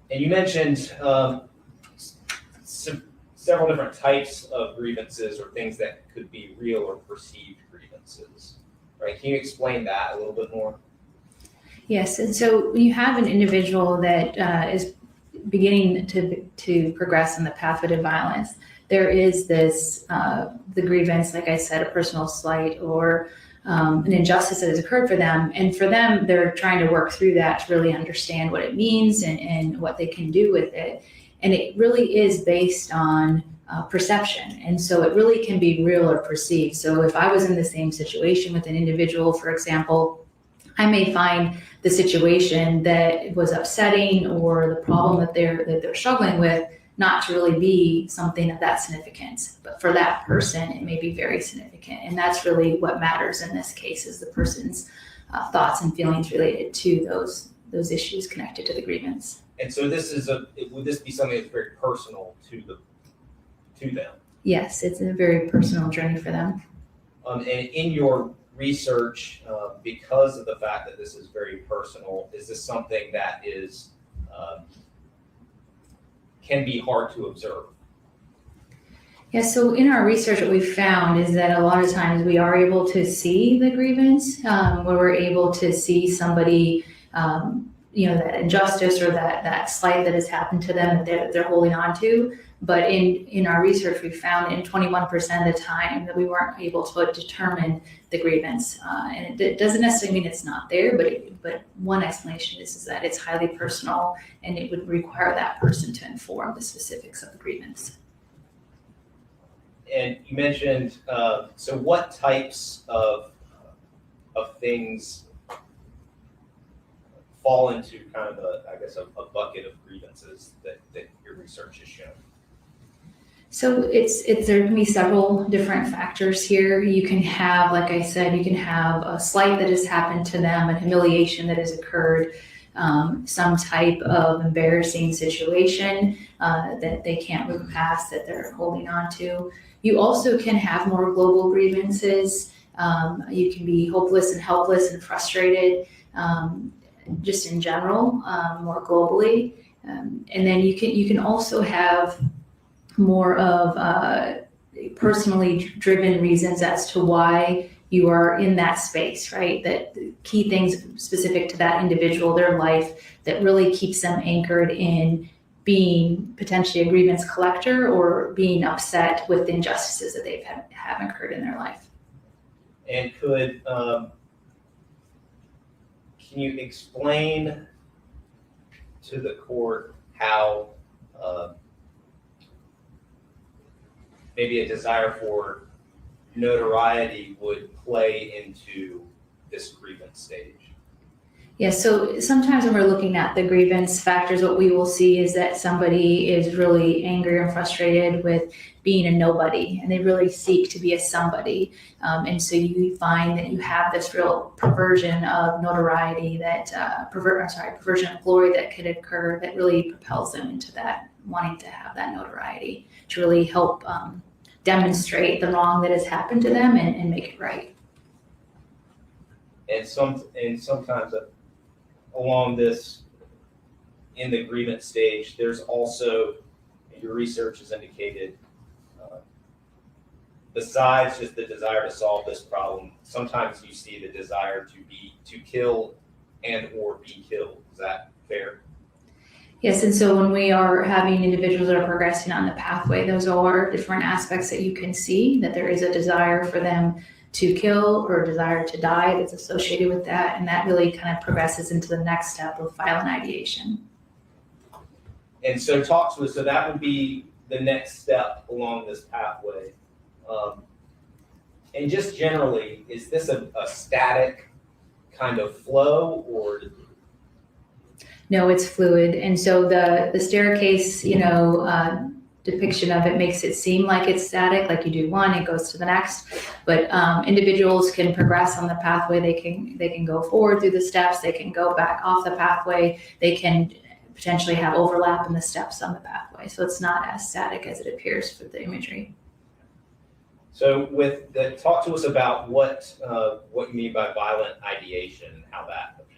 And you mentioned several different types of grievances or things that could be real or perceived grievances, right? Can you explain that a little bit more? Yes, and so when you have an individual that is beginning to progress in the pathway to violence, there is this, the grievance, like I said, a personal slight or an injustice that has occurred for them. And for them, they're trying to work through that to really understand what it means and what they can do with it. And it really is based on perception. And so it really can be real or perceived. So if I was in the same situation with an individual, for example, I may find the situation that was upsetting or the problem that they're struggling with not to really be something of that significance. But for that person, it may be very significant. And that's really what matters in this case, is the person's thoughts and feelings related to those issues connected to the grievance. And so would this be something that's very personal to them? Yes, it's a very personal journey for them. And in your research, because of the fact that this is very personal, is this something that is can be hard to observe? Yeah, so in our research, what we found is that a lot of times we are able to see the grievance, where we're able to see somebody, that injustice or that slight that has happened to them that they're holding on to. But in our research, we found in 21% of the time that we weren't able to determine the grievance. And it doesn't necessarily mean it's not there, but one explanation is that it's highly personal and it would require that person to inform the specifics of the grievance. And you mentioned, so what types of things fall into kind of a bucket of grievances that your research has shown? So there can be several different factors here. You can have, like I said, you can have a slight that has happened to them, a humiliation that has occurred, some type of embarrassing situation that they can't move past, that they're holding on to. You also can have more global grievances. You can be hopeless and helpless and frustrated, just in general, more globally. And then you can also have more of personally driven reasons as to why you are in that space, right? That key things specific to that individual, their life, that really keeps them anchored in being potentially a grievance collector or being upset with the injustices that they've have occurred in their life. And can you explain to the court how maybe a desire for notoriety would play into this grievance stage? Yeah, so sometimes when we're looking at the grievance factors, what we will see is that somebody is really angry and frustrated with being a nobody, and they really seek to be a somebody. And so you find that you have this real perversion of notoriety, that perversion of glory that could occur, that really propels them into that wanting to have that notoriety to really help demonstrate the wrong that has happened to them and make it right. And sometimes along this, in the grievance stage, there's also, your research has indicated, besides just the desire to solve this problem, sometimes you see the desire to kill and or be killed. Is that fair? Yes, and so when we are having individuals that are progressing on the pathway, those are different aspects that you can see, that there is a desire for them to kill or a desire to die that's associated with that, and that really kind of progresses into the next step of violent ideation. And so talk to us, so that would be the next step along this pathway. And just generally, is this a static kind of flow, or? No, it's fluid. And so the staircase, depiction of it makes it seem like it's static, like you do one, it goes to the next. But individuals can progress on the pathway. They can go forward through the steps. They can go back off the pathway. They can potentially have overlap in the steps on the pathway. So it's not as static as it appears for the imagery. So talk to us about what you mean by violent ideation and how that appears.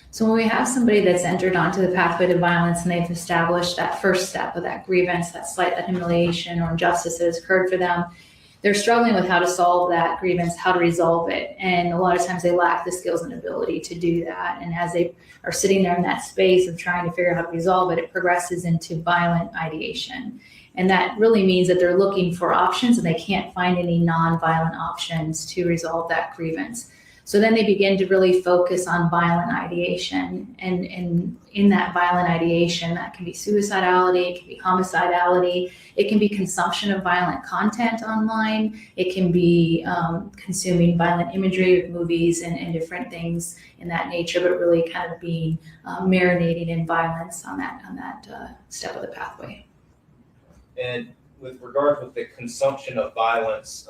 So when we have somebody that's entered onto the pathway to violence and they've established that first step of that grievance, that slight, that humiliation or injustice that has occurred for them, they're struggling with how to solve that grievance, how to resolve it. And a lot of times they lack the skills and ability to do that. And as they are sitting there in that space of trying to figure out how to resolve it, it progresses into violent ideation. And that really means that they're looking for options and they can't find any non-violent options to resolve that grievance. So then they begin to really focus on violent ideation. And in that violent ideation, that can be suicidality, it can be homicidality, it can be consumption of violent content online, it can be consuming violent imagery of movies and different things in that nature, but really kind of being marinating in violence on that step of the pathway. And with regard with the consumption of violence,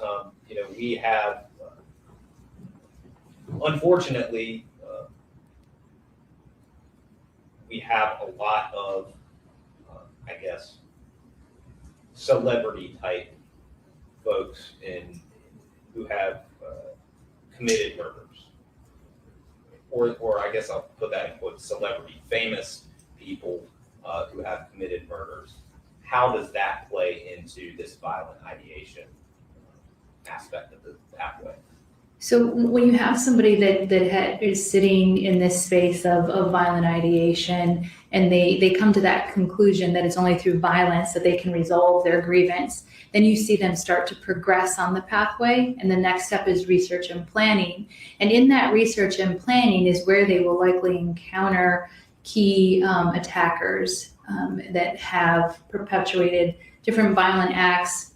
we have, unfortunately, we have a lot of, I guess, celebrity type folks who have committed murders, or I guess I'll put that in quotes, celebrity, famous people who have committed murders. How does that play into this violent ideation aspect of the pathway? So when you have somebody that is sitting in this space of violent ideation, and they come to that conclusion that it's only through violence that they can resolve their grievance, then you see them start to progress on the pathway. And the next step is research and planning. And in that research and planning is where they will likely encounter key attackers that have perpetuated different violent acts.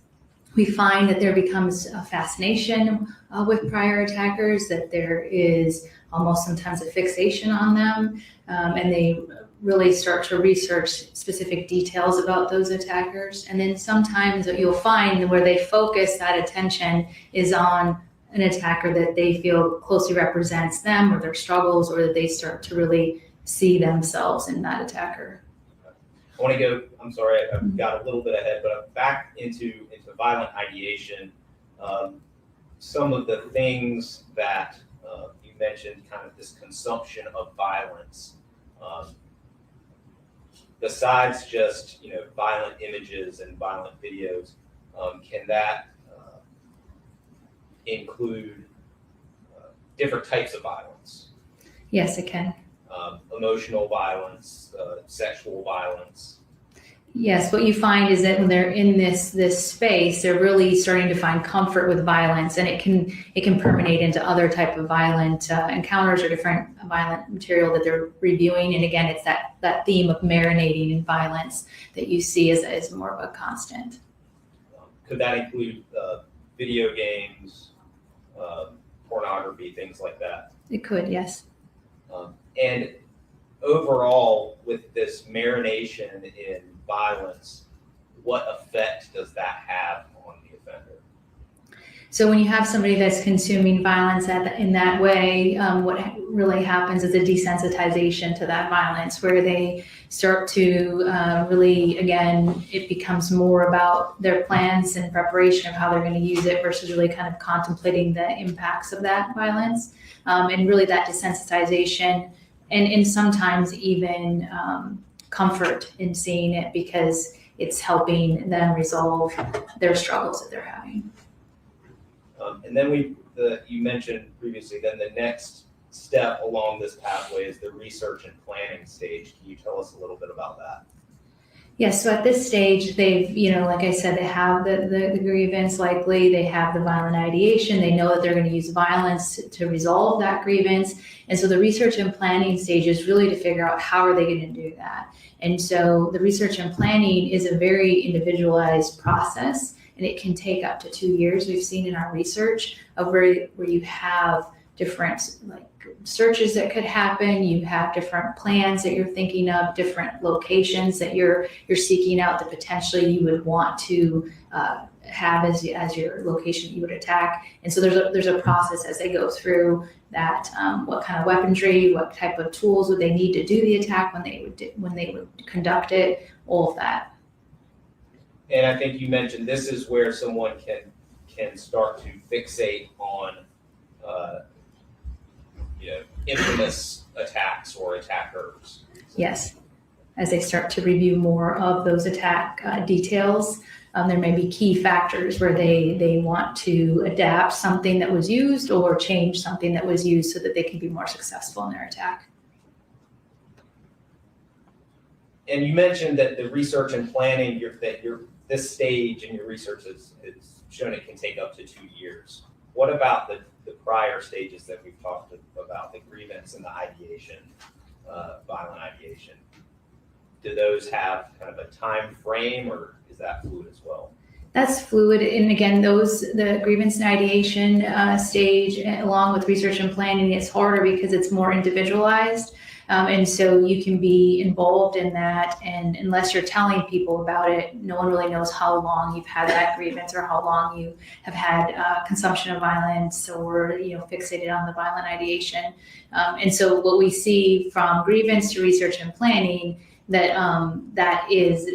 We find that there becomes a fascination with prior attackers, that there is almost sometimes a fixation on them, and they really start to research specific details about those attackers. And then sometimes what you'll find where they focus that attention is on an attacker that they feel closely represents them or their struggles, or that they start to really see themselves in that attacker. I want to go, I'm sorry, I've got a little bit ahead, but back into violent ideation. Some of the things that you mentioned, kind of this consumption of violence, besides just, violent images and violent videos, can that include different types of violence? Yes, it can. Emotional violence, sexual violence. Yes, what you find is that when they're in this space, they're really starting to find comfort with violence, and it can permeate into other type of violent encounters or different violent material that they're reviewing. And again, it's that theme of marinating in violence that you see as more of a constant. Could that include video games, pornography, things like that? It could, yes. And overall, with this marination in violence, what effect does that have on the offender? So when you have somebody that's consuming violence in that way, what really happens is a desensitization to that violence, where they start to really, again, it becomes more about their plans and preparation of how they're going to use it versus really kind of contemplating the impacts of that violence. And really that desensitization and sometimes even comfort in seeing it, because it's helping them resolve their struggles that they're having. And then you mentioned previously, then the next step along this pathway is the research and planning stage. Can you tell us a little bit about that? Yes, so at this stage, they've, like I said, they have the grievance likely, they have the violent ideation, they know that they're going to use violence to resolve that grievance. And so the research and planning stage is really to figure out how are they going to do that. And so the research and planning is a very individualized process, and it can take up to 2 years. We've seen in our research of where you have different searches that could happen. You have different plans that you're thinking of, different locations that you're seeking out that potentially you would want to have as your location you would attack. And so there's a process as they go through that. What kind of weaponry, what type of tools would they need to do the attack when they would conduct it, all of that. And I think you mentioned this is where someone can start to fixate on infamous attacks or attackers. Yes, as they start to review more of those attack details, there may be key factors where they want to adapt something that was used or change something that was used so that they can be more successful in their attack. And you mentioned that the research and planning, this stage in your research has shown it can take up to 2 years. What about the prior stages that we've talked about, the grievance and the ideation, violent ideation? Do those have kind of a time frame, or is that fluid as well? That's fluid. And again, the grievance and ideation stage, along with research and planning, is harder because it's more individualized. And so you can be involved in that, and unless you're telling people about it, no one really knows how long you've had that grievance or how long you have had consumption of violence or fixated on the violent ideation. And so what we see from grievance to research and planning that is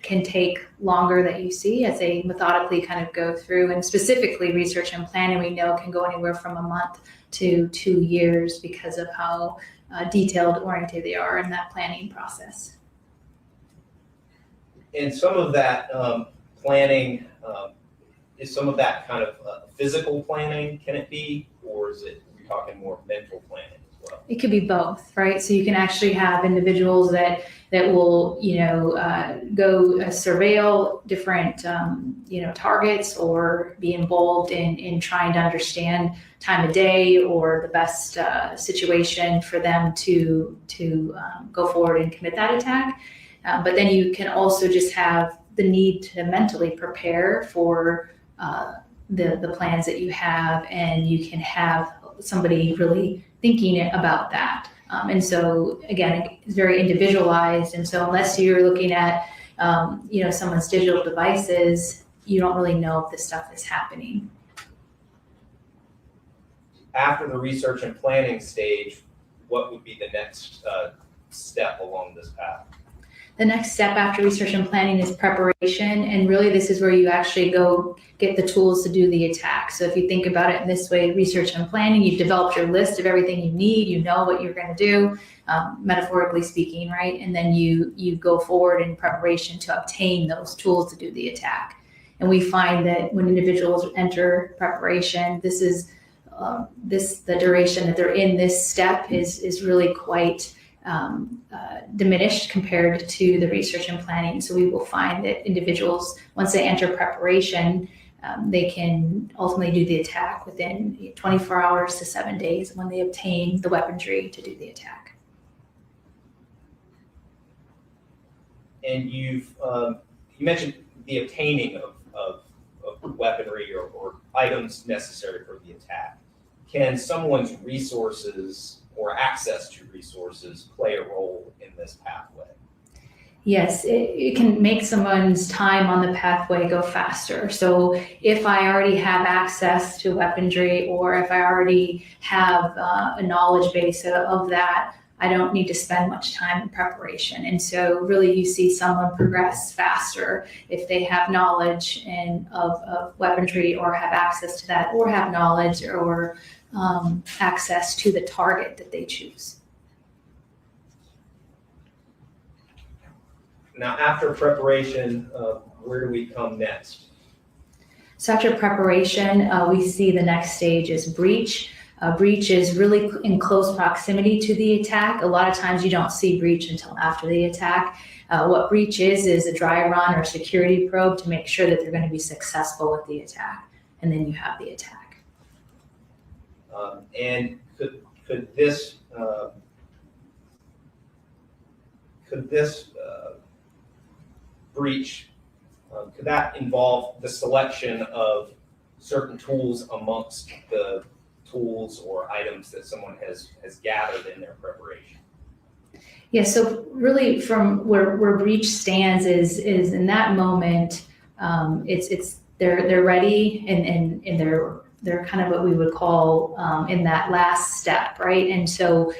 can take longer that you see as they methodically kind of go through, and specifically research and planning we know can go anywhere from a month to 2 years because of how detailed oriented they are in that planning process. And some of that planning, is some of that kind of physical planning, can it be? Or is it, we're talking more mental planning as well? It could be both, right? So you can actually have individuals that will, go surveil different, targets, or be involved in trying to understand time of day or the best situation for them to go forward and commit that attack. But then you can also just have the need to mentally prepare for the plans that you have, and you can have somebody really thinking about that. And so again, it's very individualized. And so unless you're looking at, someone's digital devices, you don't really know if this stuff is happening. After the research and planning stage, what would be the next step along this path? The next step after research and planning is preparation. And really this is where you actually go get the tools to do the attack. So if you think about it in this way, research and planning, you've developed your list of everything you need, you know what you're going to do, metaphorically speaking, right? And then you go forward in preparation to obtain those tools to do the attack. And we find that when individuals enter preparation, this is the duration that they're in this step is really quite diminished compared to the research and planning. So we will find that individuals, once they enter preparation, they can ultimately do the attack within 24 hours to 7 days when they obtain the weaponry to do the attack. And you mentioned the obtaining of weaponry or items necessary for the attack. Can someone's resources or access to resources play a role in this pathway? Yes, it can make someone's time on the pathway go faster. So if I already have access to weaponry, or if I already have a knowledge base of that, I don't need to spend much time in preparation. And so really you see someone progress faster if they have knowledge of weaponry, or have access to that, or have knowledge or access to the target that they choose. Now, after preparation, where do we come next? So after preparation, we see the next stage is breach. Breach is really in close proximity to the attack. A lot of times you don't see breach until after the attack. What breach is a dry run or security probe to make sure that they're going to be successful with the attack. And then you have the attack. And could this breach, could that involve the selection of certain tools amongst the tools or items that someone has gathered in their preparation? Yeah, so really from where breach stands is in that moment, they're ready and they're kind of what we would call in that last step, right? And so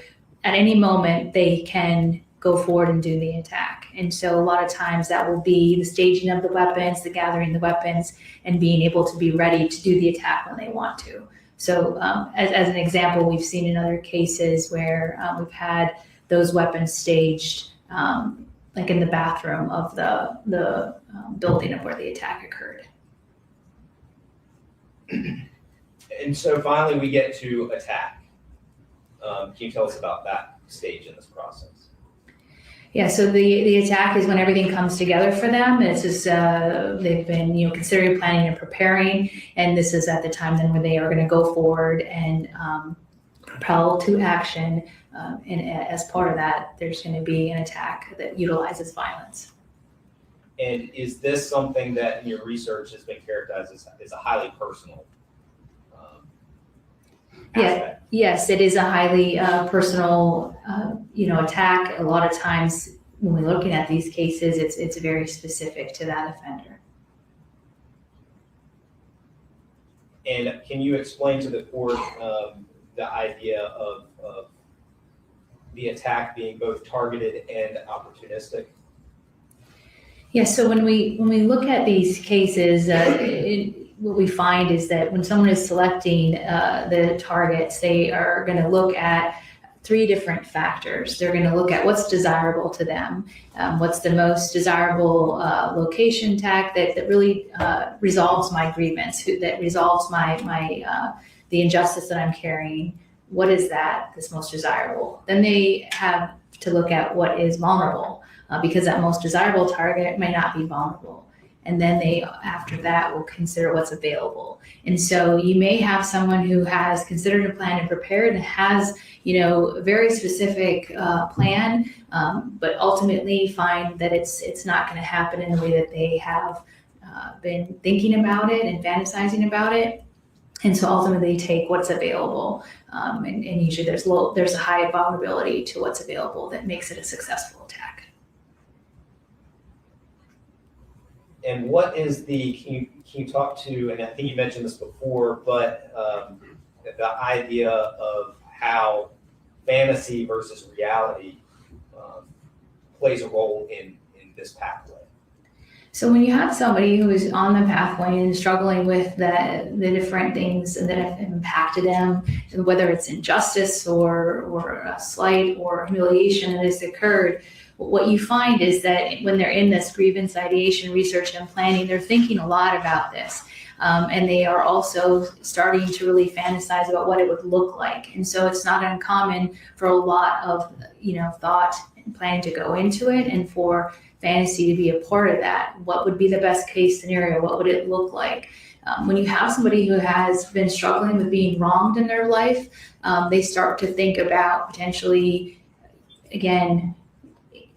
at any moment they can go forward and do the attack. And so a lot of times that will be the staging of the weapons, the gathering the weapons, and being able to be ready to do the attack when they want to. So as an example, we've seen in other cases where we've had those weapons staged like in the bathroom of the building of where the attack occurred. And so finally we get to attack. Can you tell us about that stage in this process? Yeah, so the attack is when everything comes together for them. This is they've been considering, planning, and preparing, and this is at the time then when they are going to go forward and propel to action. And as part of that, there's going to be an attack that utilizes violence. And is this something that in your research has been characterized as a highly personal? aspect. Yes, it is a highly personal, attack. A lot of times when we're looking at these cases, it's very specific to that offender. And can you explain to the court the idea of the attack being both targeted and opportunistic? Yeah, so when we look at these cases, what we find is that when someone is selecting the targets, they are going to look at 3 different factors. They're going to look at what's desirable to them, what's the most desirable location tag that really resolves my grievance, that resolves the injustice that I'm carrying. What is that's most desirable? Then they have to look at what is vulnerable, because that most desirable target may not be vulnerable. And then they, after that, will consider what's available. And so you may have someone who has considered a plan and prepared and has, a very specific plan, but ultimately find that it's not going to happen in the way that they have been thinking about it and fantasizing about it. And so ultimately they take what's available. And usually there's a high vulnerability to what's available that makes it a successful attack. And what is can you talk to, and I think you mentioned this before, but the idea of how fantasy versus reality plays a role in this pathway? So when you have somebody who is on the pathway and struggling with the different things that have impacted them, and whether it's injustice or a slight or humiliation that has occurred, what you find is that when they're in this grievance ideation, research, and planning, they're thinking a lot about this. And they are also starting to really fantasize about what it would look like. And so it's not uncommon for a lot of, thought and planning to go into it, and for fantasy to be a part of that. What would be the best case scenario? What would it look like? When you have somebody who has been struggling with being wronged in their life, they start to think about potentially, again,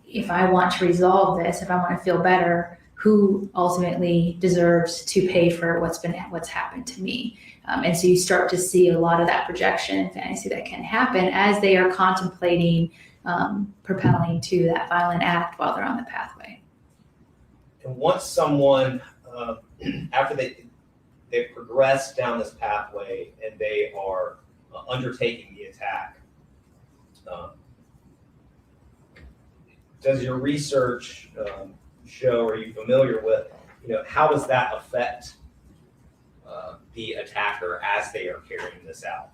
if I want to resolve this, if I want to feel better, who ultimately deserves to pay for what's happened to me? And so you start to see a lot of that projection and fantasy that can happen as they are contemplating propelling to that violent act while they're on the pathway. And once someone, after they've progressed down this pathway and they are undertaking the attack, does your research show, are you familiar with, how does that affect the attacker as they are carrying this out?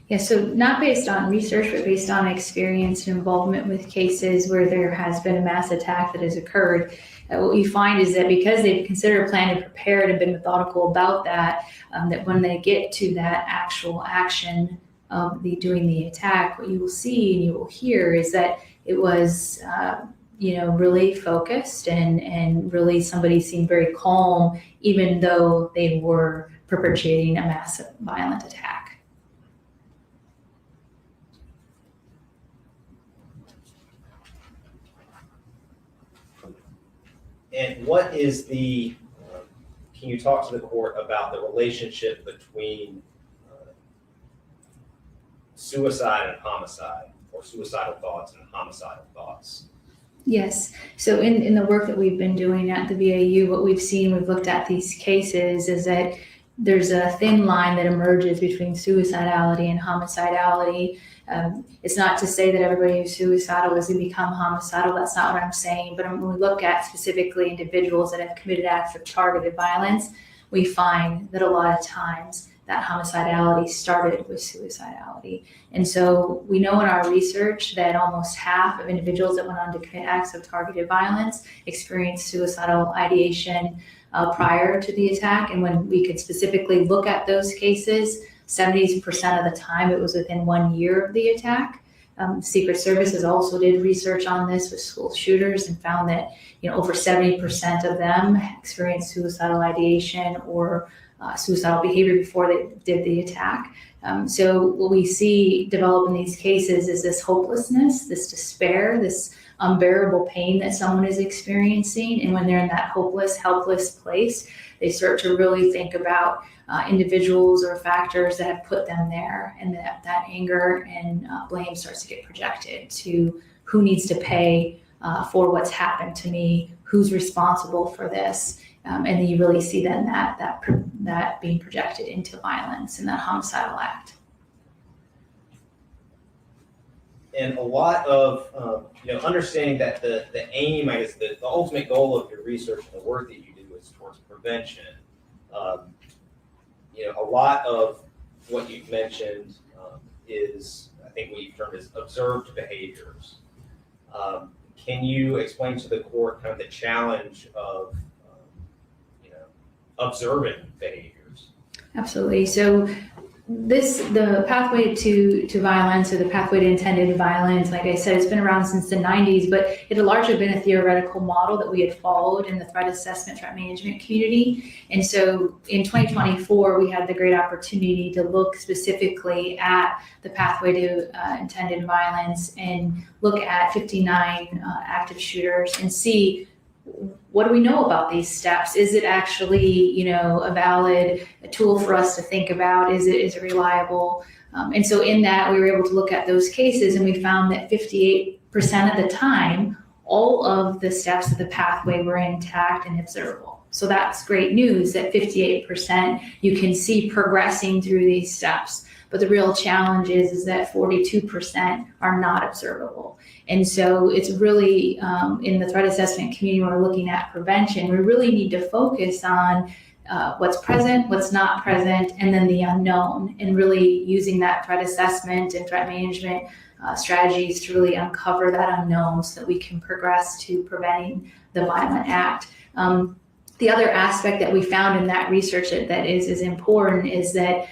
Yeah, so not based on research, but based on experience and involvement with cases where there has been a mass attack that has occurred. What we find is that because they've considered, planned, and prepared and been methodical about that, that when they get to that actual action of doing the attack, what you will see and you will hear is that it was, really focused and really somebody seemed very calm, even though they were perpetrating a massive violent attack. And what is can you talk to the court about the relationship between suicide and homicide, or suicidal thoughts and homicidal thoughts? Yes. So in the work that we've been doing at the VAU, what we've seen, we've looked at these cases, is that there's a thin line that emerges between suicidality and homicidality. It's not to say that everybody who's suicidal is going to become homicidal. That's not what I'm saying. But when we look at specifically individuals that have committed acts of targeted violence, we find that a lot of times that homicidality started with suicidality. And so we know in our research that almost half of individuals that went on to commit acts of targeted violence experienced suicidal ideation prior to the attack. And when we could specifically look at those cases, 70% of the time it was within 1 year of the attack. Secret Services also did research on this with school shooters and found that over 70% of them experienced suicidal ideation or suicidal behavior before they did the attack. So what we see develop in these cases is this hopelessness, this despair, this unbearable pain that someone is experiencing. And when they're in that hopeless, helpless place, they start to really think about individuals or factors that have put them there, and that anger and blame starts to get projected to who needs to pay for what's happened to me, who's responsible for this, and then you really see then that being projected into violence and that homicidal act. And a lot of, understanding that the aim, I guess, the ultimate goal of your research and the work that you do is towards prevention. A lot of what you've mentioned is, I think what you've termed as observed behaviors. Can you explain to the court kind of the challenge of, observing behaviors? Absolutely. So the pathway to violence, or the pathway to intended violence, like I said, it's been around since the 90s, but it had largely been a theoretical model that we had followed in the threat assessment, threat management community. And so in 2024, we had the great opportunity to look specifically at the pathway to intended violence and look at 59 active shooters and see, what do we know about these steps? Is it actually, a valid tool for us to think about? Is it reliable? And so in that, we were able to look at those cases, and we found that 58% of the time, all of the steps of the pathway were intact and observable. So that's great news that 58% you can see progressing through these steps. But the real challenge is that 42% are not observable. And so it's really, in the threat assessment community, when we're looking at prevention, we really need to focus on what's present, what's not present, and then the unknown, and really using that threat assessment and threat management strategies to really uncover that unknown so that we can progress to preventing the violent act. The other aspect that we found in that research that is important is that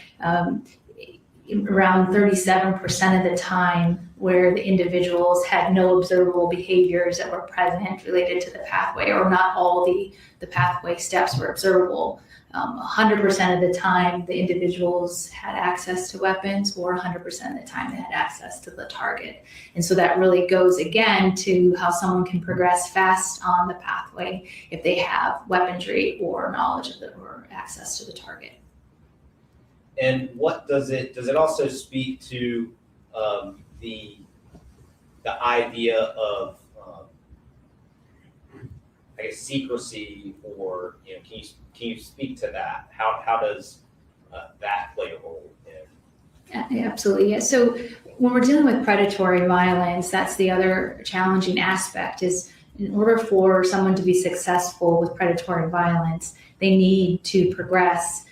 around 37% of the time where the individuals had no observable behaviors that were present related to the pathway, or not all the pathway steps were observable. 100% of the time the individuals had access to weapons, or 100% of the time they had access to the target. And so that really goes again to how someone can progress fast on the pathway if they have weaponry or knowledge of or access to the target. And what does it also speak to the idea of I guess secrecy, or can you speak to that? How does that play a role in? Yeah, absolutely. Yeah. So when we're dealing with predatory violence, that's the other challenging aspect. Is in order for someone to be successful with predatory violence, they need to progress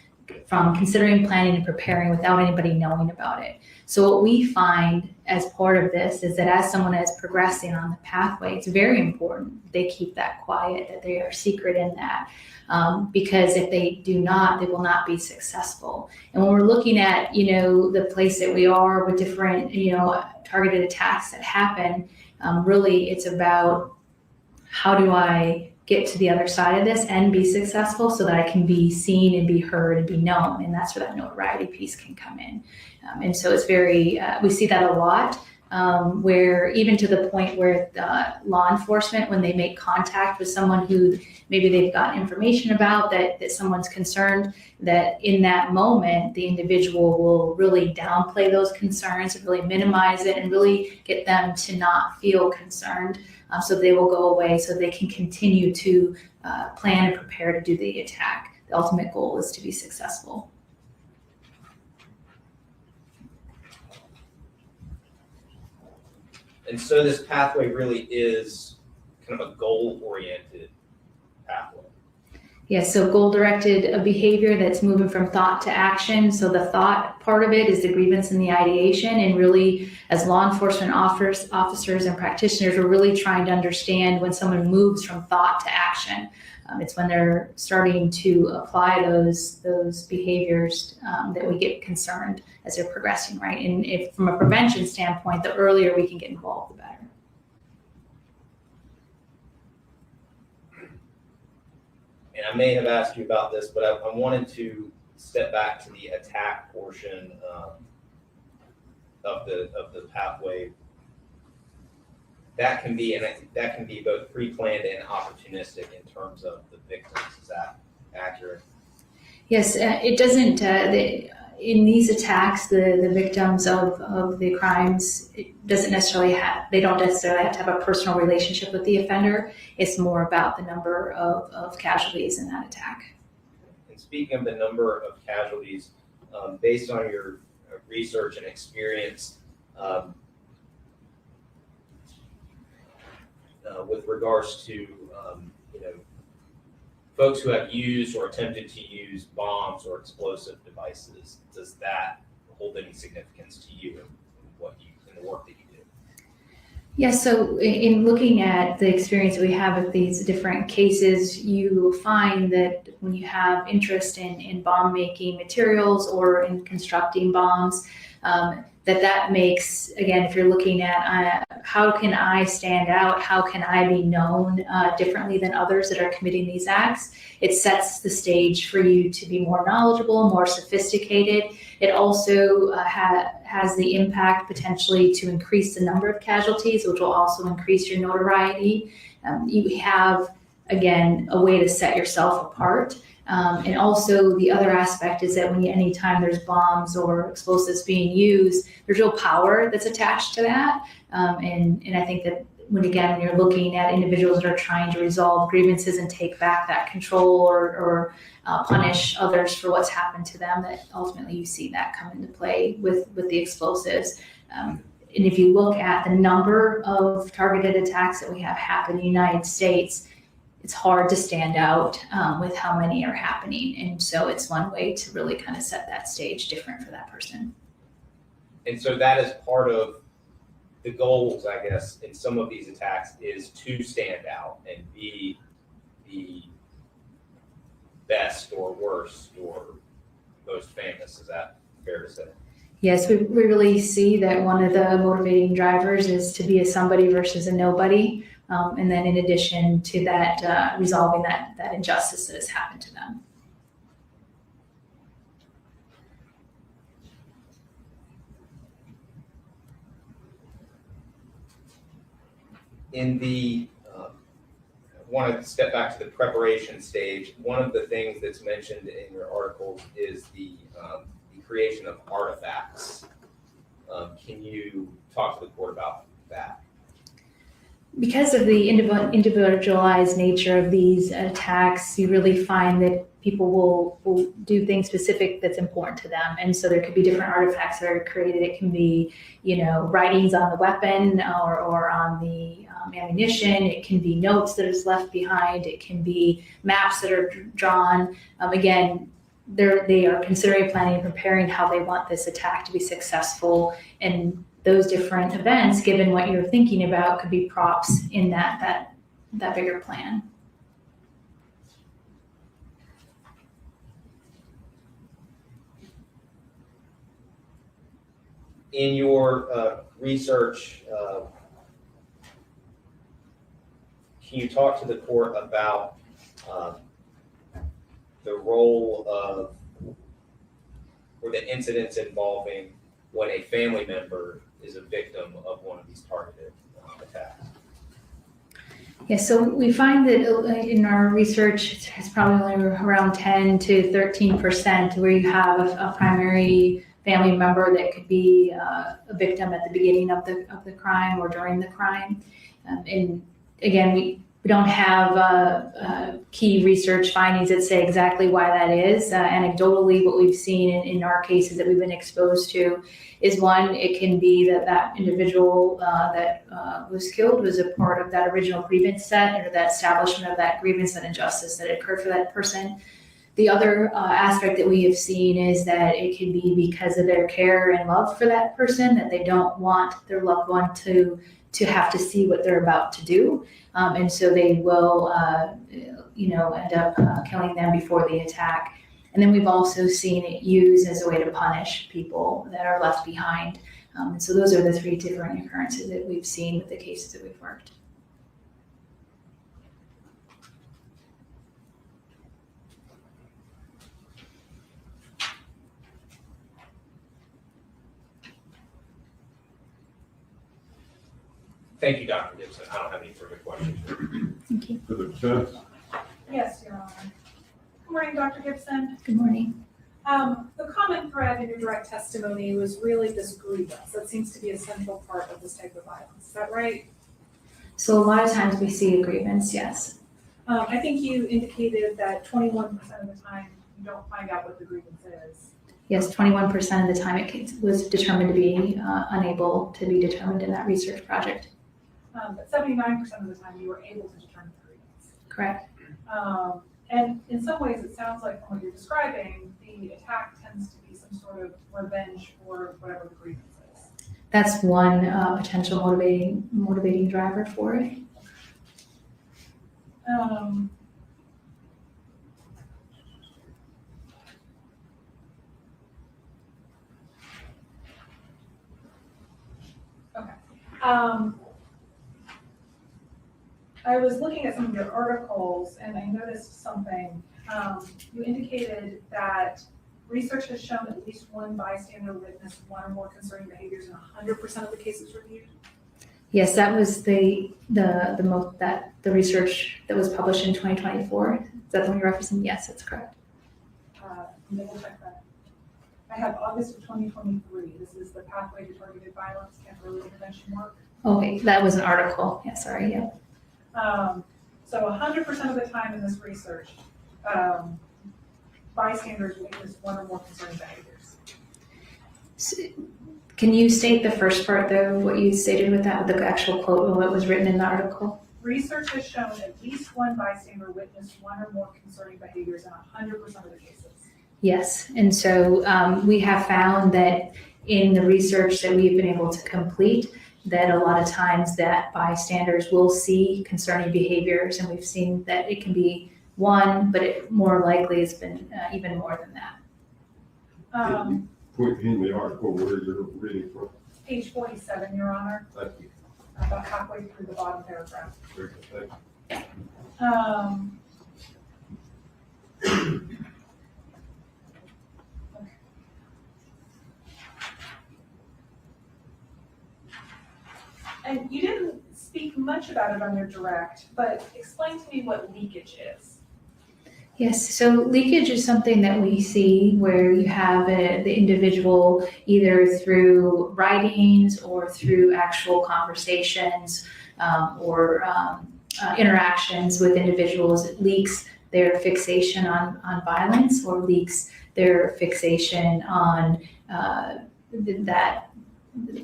from considering, planning, and preparing without anybody knowing about it. So what we find as part of this is that as someone is progressing on the pathway, it's very important they keep that quiet, that they are secret in that, because if they do not, they will not be successful. And when we're looking at, the place that we are with different, targeted attacks that happen, really it's about how do I get to the other side of this and be successful so that I can be seen and be heard and be known. And that's where that notoriety piece can come in. And so it's very, we see that a lot, where even to the point where law enforcement, when they make contact with someone who maybe they've got information about that someone's concerned, that in that moment, the individual will really downplay those concerns and really minimize it and really get them to not feel concerned. So they will go away so they can continue to plan and prepare to do the attack. The ultimate goal is to be successful. And so this pathway really is kind of a goal-oriented pathway. Yeah, so goal-directed behavior that's moving from thought to action. So the thought part of it is the grievance and the ideation. And really, as law enforcement officers and practitioners, we're really trying to understand when someone moves from thought to action. It's when they're starting to apply those behaviors that we get concerned as they're progressing, right? And if from a prevention standpoint, the earlier we can get involved, the better. And I may have asked you about this, but I wanted to step back to the attack portion of the pathway. that can be, that can be both pre-planned and opportunistic in terms of the victims. Is that accurate? Yes, it doesn't, in these attacks, the victims of the crimes, they don't necessarily have to have a personal relationship with the offender. It's more about the number of casualties in that attack. And speaking of the number of casualties, based on your research and experience, with regards to, folks who have used or attempted to use bombs or explosive devices, does that hold any significance to you in the work that you do? Yeah, so in looking at the experience that we have with these different cases, you will find that when you have interest in bomb making materials or in constructing bombs, that makes, again, if you're looking at how can I stand out, how can I be known differently than others that are committing these acts, it sets the stage for you to be more knowledgeable, more sophisticated. It also has the impact potentially to increase the number of casualties, which will also increase your notoriety. You have, again, a way to set yourself apart. And also the other aspect is that anytime there's bombs or explosives being used, there's real power that's attached to that. And I think that when you're looking at individuals that are trying to resolve grievances and take back that control or punish others for what's happened to them, that ultimately you see that come into play with the explosives. And if you look at the number of targeted attacks that we have happen in the United States, it's hard to stand out with how many are happening. And so it's one way to really kind of set that stage different for that person. And so that is part of the goals, I guess, in some of these attacks is to stand out and be the best or worst or most famous. Is that fair to say? Yes, we really see that one of the motivating drivers is to be a somebody versus a nobody. And then in addition to that, resolving that injustice that has happened to them. I want to step back to the preparation stage. One of the things that's mentioned in your articles is the creation of artifacts. Can you talk to the court about that? Because of the individualized nature of these attacks, you really find that people will do things specific that's important to them. And so there could be different artifacts that are created. It can be, writings on the weapon or on the ammunition. It can be notes that is left behind. It can be maps that are drawn. Again, they are considering, planning, and preparing how they want this attack to be successful. And those different events, given what you're thinking about, could be props in that bigger plan. In your research, can you talk to the court about the role of, or the incidents involving when a family member is a victim of one of these targeted attacks? Yeah, so we find that in our research, it's probably only around 10 to 13% where you have a primary family member that could be a victim at the beginning of the crime or during the crime. And again, we don't have key research findings that say exactly why that is. Anecdotally, what we've seen in our cases that we've been exposed to is one, it can be that individual that was killed was a part of that original grievance set or that establishment of that grievance and injustice that occurred for that person. The other aspect that we have seen is that it can be because of their care and love for that person, that they don't want their loved one to have to see what they're about to do. And so they will, end up killing them before the attack. And then we've also seen it used as a way to punish people that are left behind. And so those are the three different occurrences that we've seen with the cases that we've worked. Thank you, Dr. Gibson. I don't have any further questions. Thank you. For the defense, Yes, Your Honor. Good morning, Dr. Gibson. Good morning. The common thread in your direct testimony was really this grievance. That seems to be a central part of this type of violence. Is that right? So a lot of times we see a grievance, yes. I think you indicated that 21% of the time you don't find out what the grievance is. Yes, 21% of the time it was determined to be unable to be determined in that research project. But 79% of the time you were able to determine the grievance. Correct. And in some ways, it sounds like from what you're describing, the attack tends to be some sort of revenge for whatever the grievance is. That's one potential motivating driver for it. Okay. I was looking at some of your articles and I noticed something. You indicated that research has shown at least one bystander witnessed one or more concerning behaviors in 100% of the cases reviewed. Yes, that was the research that was published in 2024. Is that the one you're referencing? Yes, that's correct. Double check that. I have August of 2023. This is the Pathway to Targeted Violence and Early Intervention Work. Okay, that was an article. Yeah, sorry, yeah. So 100% of the time in this research, bystanders witness one or more concerning behaviors. Can you state the first part though, what you stated with that, with the actual quote of what was written in the article? Research has shown at least one bystander witnessed one or more concerning behaviors in 100% of the cases. Yes, and so we have found that in the research that we've been able to complete, that a lot of times that bystanders will see concerning behaviors, and we've seen that it can be one, but it more likely has been even more than that. point in the article where you're reading from. Page 47, Your Honor, Thank you. about halfway through the bottom paragraph. Very good. Thank you. Okay. And you didn't speak much about it on your direct, but explain to me what leakage is. Yes, so leakage is something that we see where you have the individual either through writings or through actual conversations or interactions with individuals. It leaks their fixation on violence or leaks their fixation on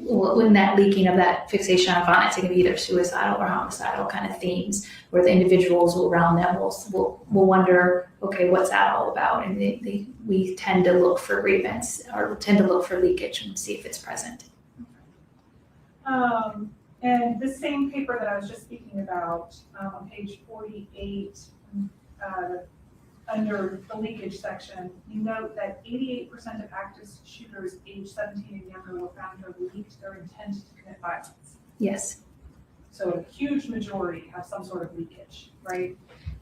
when that leaking of that fixation on violence, it can be either suicidal or homicidal kind of themes, where the individuals around them will wonder, okay, what's that all about? And we tend to look for grievance or tend to look for leakage and see if it's present. And the same paper that I was just speaking about on page 48, under the leakage section, you note that 88% of active shooters aged 17 and younger were found to have leaked their intent to commit violence. Yes. So a huge majority have some sort of leakage, right?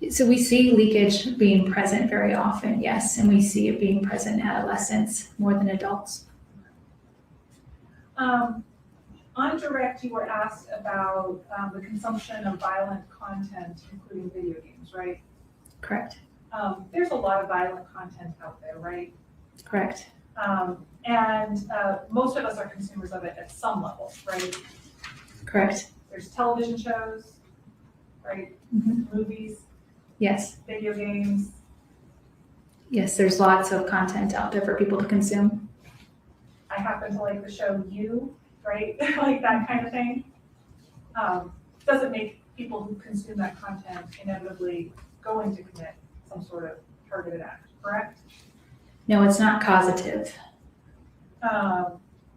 So we see leakage being present very often, yes, and we see it being present in adolescents more than adults. On direct, you were asked about the consumption of violent content, including video games, right? Correct. There's a lot of violent content out there, right? Correct. And most of us are consumers of it at some level, right? Correct. There's television shows, right? Mm-hmm. Movies, Yes. video games. Yes, there's lots of content out there for people to consume. I happen to like the show You, right? Like that kind of thing. Doesn't make people who consume that content inevitably going to commit some sort of targeted act, correct? No, it's not causative.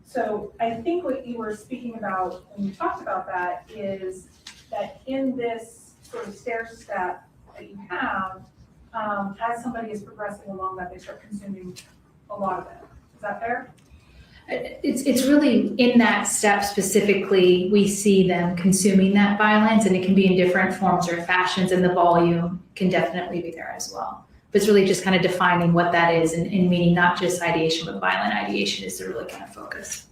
So I think what you were speaking about when you talked about that is that in this sort of stair step that you have, as somebody is progressing along that, they start consuming a lot of it. Is that fair? It's really in that step specifically, we see them consuming that violence, and it can be in different forms or fashions, and the volume can definitely be there as well. But it's really just kind of defining what that is and meaning not just ideation, but violent ideation is the really kind of focus.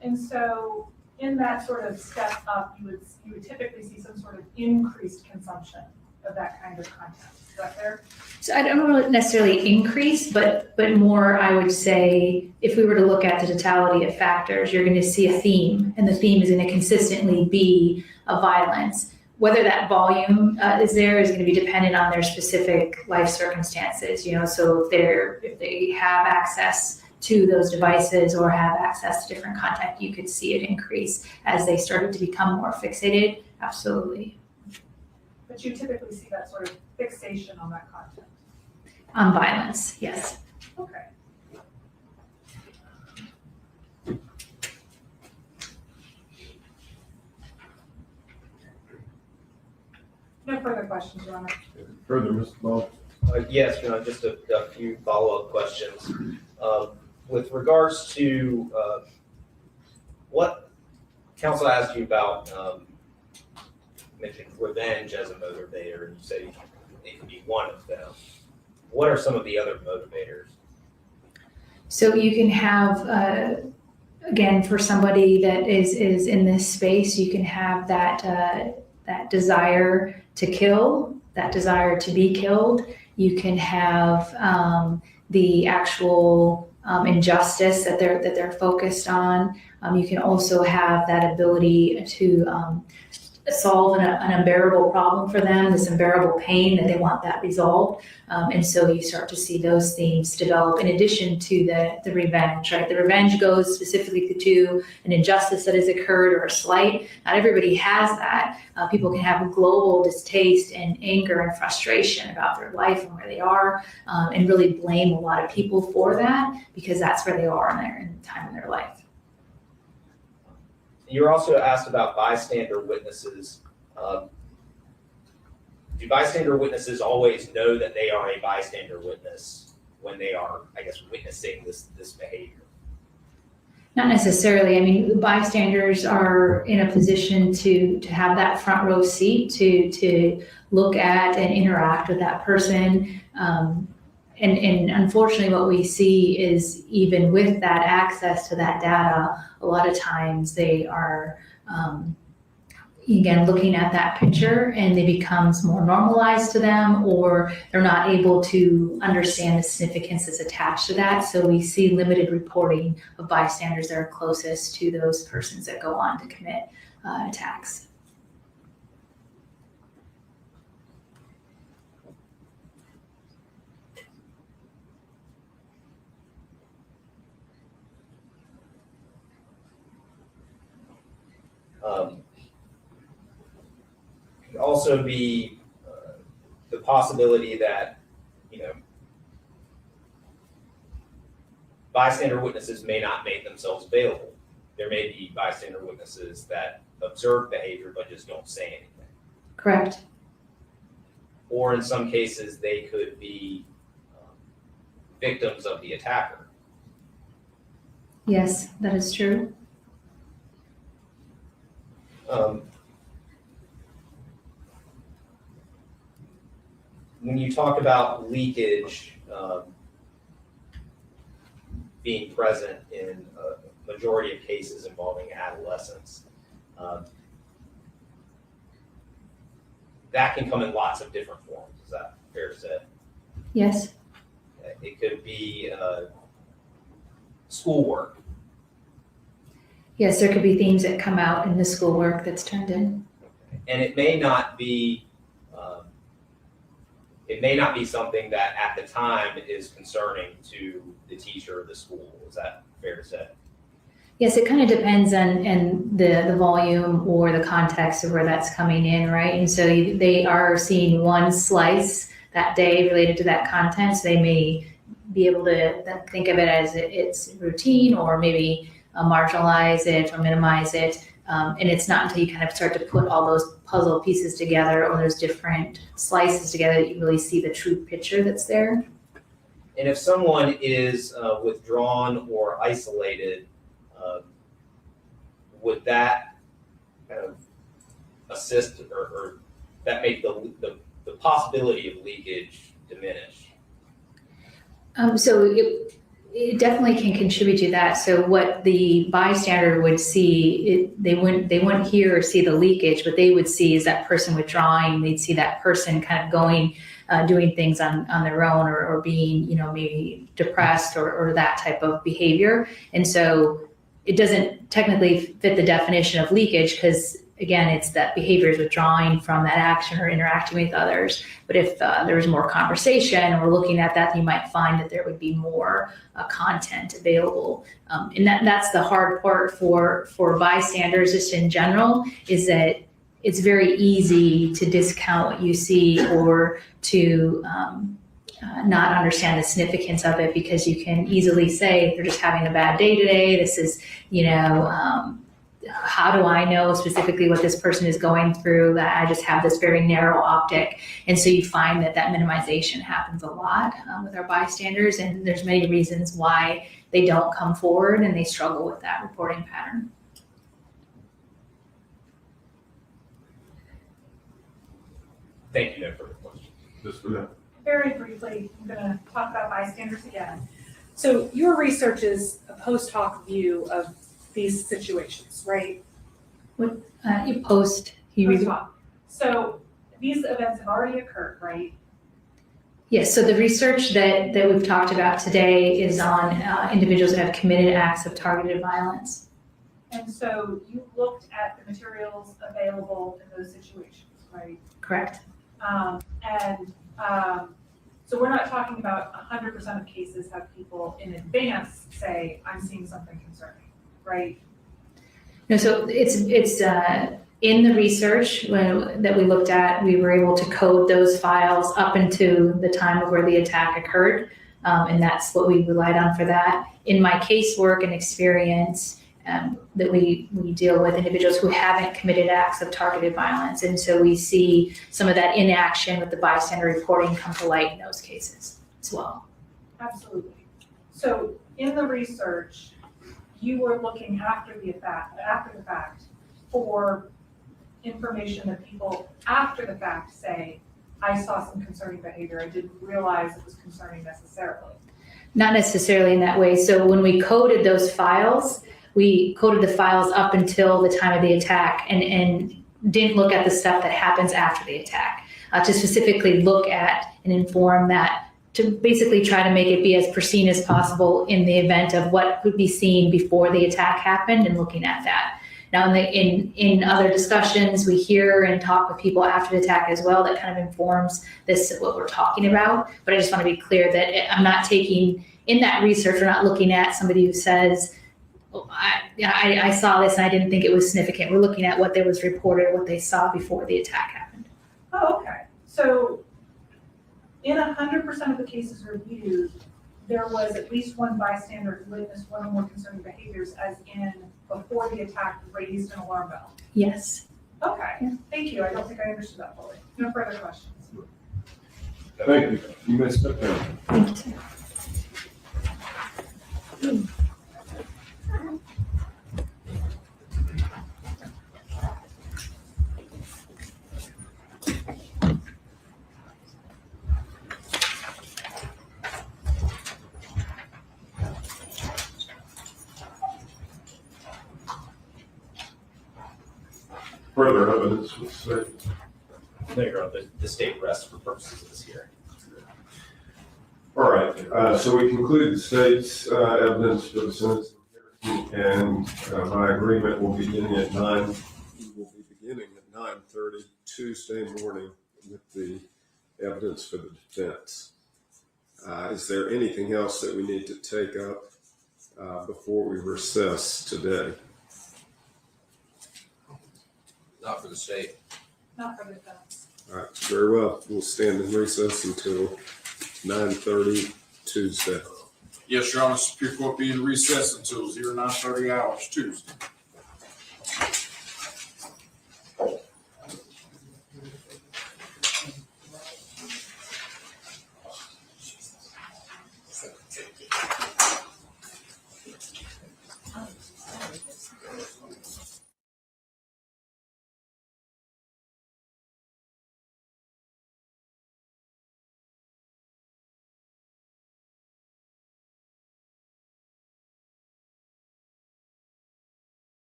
And so in that sort of step up, you would typically see some sort of increased consumption of that kind of content. Is that fair? So I don't know necessarily increase, but more, I would say, if we were to look at the totality of factors, you're going to see a theme, and the theme is going to consistently be a violence. Whether that volume is there is going to be dependent on their specific life circumstances. So if they have access to those devices or have access to different content, you could see it increase as they started to become more fixated. Absolutely. But you typically see that sort of fixation on that content. On violence, yes. Okay. No further questions, Your Honor. Further, Mr. Ball? Yes, just a few follow-up questions. With regards to what counsel asked you about, mentioned revenge as a motivator, and you said it could be one of them. What are some of the other motivators? So you can have, again, for somebody that is in this space, you can have that desire to kill, that desire to be killed. You can have the actual injustice that they're focused on. You can also have that ability to solve an unbearable problem for them, this unbearable pain that they want that resolved. And so you start to see those themes develop in addition to the revenge, right? The revenge goes specifically to an injustice that has occurred or a slight. Not everybody has that. People can have a global distaste and anger and frustration about their life and where they are, and really blame a lot of people for that because that's where they are in the time in their life. You were also asked about bystander witnesses. Do bystander witnesses always know that they are a bystander witness when they are, I guess, witnessing this behavior? Not necessarily. I mean, the bystanders are in a position to have that front row seat to look at and interact with that person. And unfortunately, what we see is even with that access to that data, a lot of times they are, again, looking at that picture and it becomes more normalized to them, or they're not able to understand the significance that's attached to that. So we see limited reporting of bystanders that are closest to those persons that go on to commit attacks. Could also be the possibility that, bystander witnesses may not make themselves available. There may be bystander witnesses that observe behavior but just don't say anything. Correct. Or in some cases, they could be victims of the attacker. Yes, that is true. When you talk about leakage being present in a majority of cases involving adolescents, that can come in lots of different forms. Is that fair to say? Yes. It could be schoolwork. Yes, there could be themes that come out in the schoolwork that's turned in. And it may not be something that at the time is concerning to the teacher or the school. Is that fair to say? Yes, it kind of depends on the volume or the context of where that's coming in, right? And so they are seeing one slice that day related to that content. So they may be able to think of it as it's routine, or maybe marginalize it or minimize it. And it's not until you kind of start to put all those puzzle pieces together or those different slices together that you really see the true picture that's there. And if someone is withdrawn or isolated, would that kind of assist or that make the possibility of leakage diminish? So It definitely can contribute to that. So what the bystander would see, they wouldn't hear or see the leakage. What they would see is that person withdrawing. They'd see that person kind of going, doing things on their own, or being, maybe depressed or that type of behavior. And so it doesn't technically fit the definition of leakage because, again, it's that behavior is withdrawing from that action or interacting with others. But if there was more conversation or looking at that, you might find that there would be more content available. And that's the hard part for bystanders just in general, is that it's very easy to discount what you see or to not understand the significance of it, because you can easily say they're just having a bad day today. This is, how do I know specifically what this person is going through? That I just have this very narrow optic. And so you find that minimization happens a lot with our bystanders, and there's many reasons why they don't come forward and they struggle with that reporting pattern. Thank you, no further questions. Just for that. Very briefly, I'm going to talk about bystanders again. So your research is a post hoc view of these situations, right? You post, Post hoc. So these events have already occurred, right? Yes, so the research that we've talked about today is on individuals that have committed acts of targeted violence. And so you looked at the materials available in those situations, right? Correct. So we're not talking about 100% of cases have people in advance say, I'm seeing something concerning, right? No, so it's in the research that we looked at, we were able to code those files up into the time of where the attack occurred, and that's what we relied on for that. In my casework and experience, that we deal with individuals who haven't committed acts of targeted violence, and so we see some of that inaction with the bystander reporting come to light in those cases as well. Absolutely. So in the research, you were looking after the fact for information that people after the fact say, I saw some concerning behavior. I didn't realize it was concerning necessarily. Not necessarily in that way. So when we coded those files, we coded the files up until the time of the attack and didn't look at the stuff that happens after the attack, to specifically look at and inform that, to basically try to make it be as pristine as possible in the event of what would be seen before the attack happened, and looking at that. Now, in other discussions, we hear and talk with people after the attack as well. That kind of informs this, what we're talking about. But I just want to be clear that I'm not taking, in that research, we're not looking at somebody who says, oh, I saw this and I didn't think it was significant. We're looking at what there was reported, what they saw before the attack happened. Oh, okay. So in 100% of the cases reviewed, there was at least one bystander who witnessed one or more concerning behaviors, as in before the attack raised an alarm bell. Yes. Okay, Yeah. thank you. I don't think I understood that fully. No further questions. Thank you. You may step down. Thank you, sir. Further evidence was said. No, Your Honor, the state rests for purposes of this hearing. All right, so we conclude the state's evidence for the sentencing hearing, and by agreement, we'll be beginning at 9:30 Tuesday morning with the evidence for the defense. Is there anything else that we need to take up before we recess today? Not for the state. Not for the defense. All right, very well. We'll stand in recess until 9:30 Tuesday. Yes, Your Honor, Superior Court be in recess until 09:30 hours Tuesday.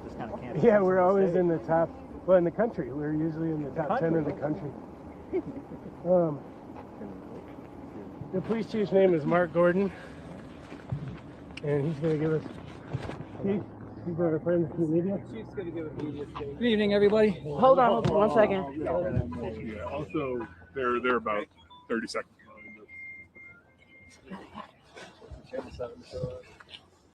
just kind of can't. Yeah, we're always in the top, well, in the country. We're usually in the top 10 of the country. The police chief's name is Mark Gordon, and he's going to give us, he's our friend from the media. Chief's going to give us media statement. Good evening, everybody. Hold on 1 second. Yeah, also, they're about 30 seconds behind us.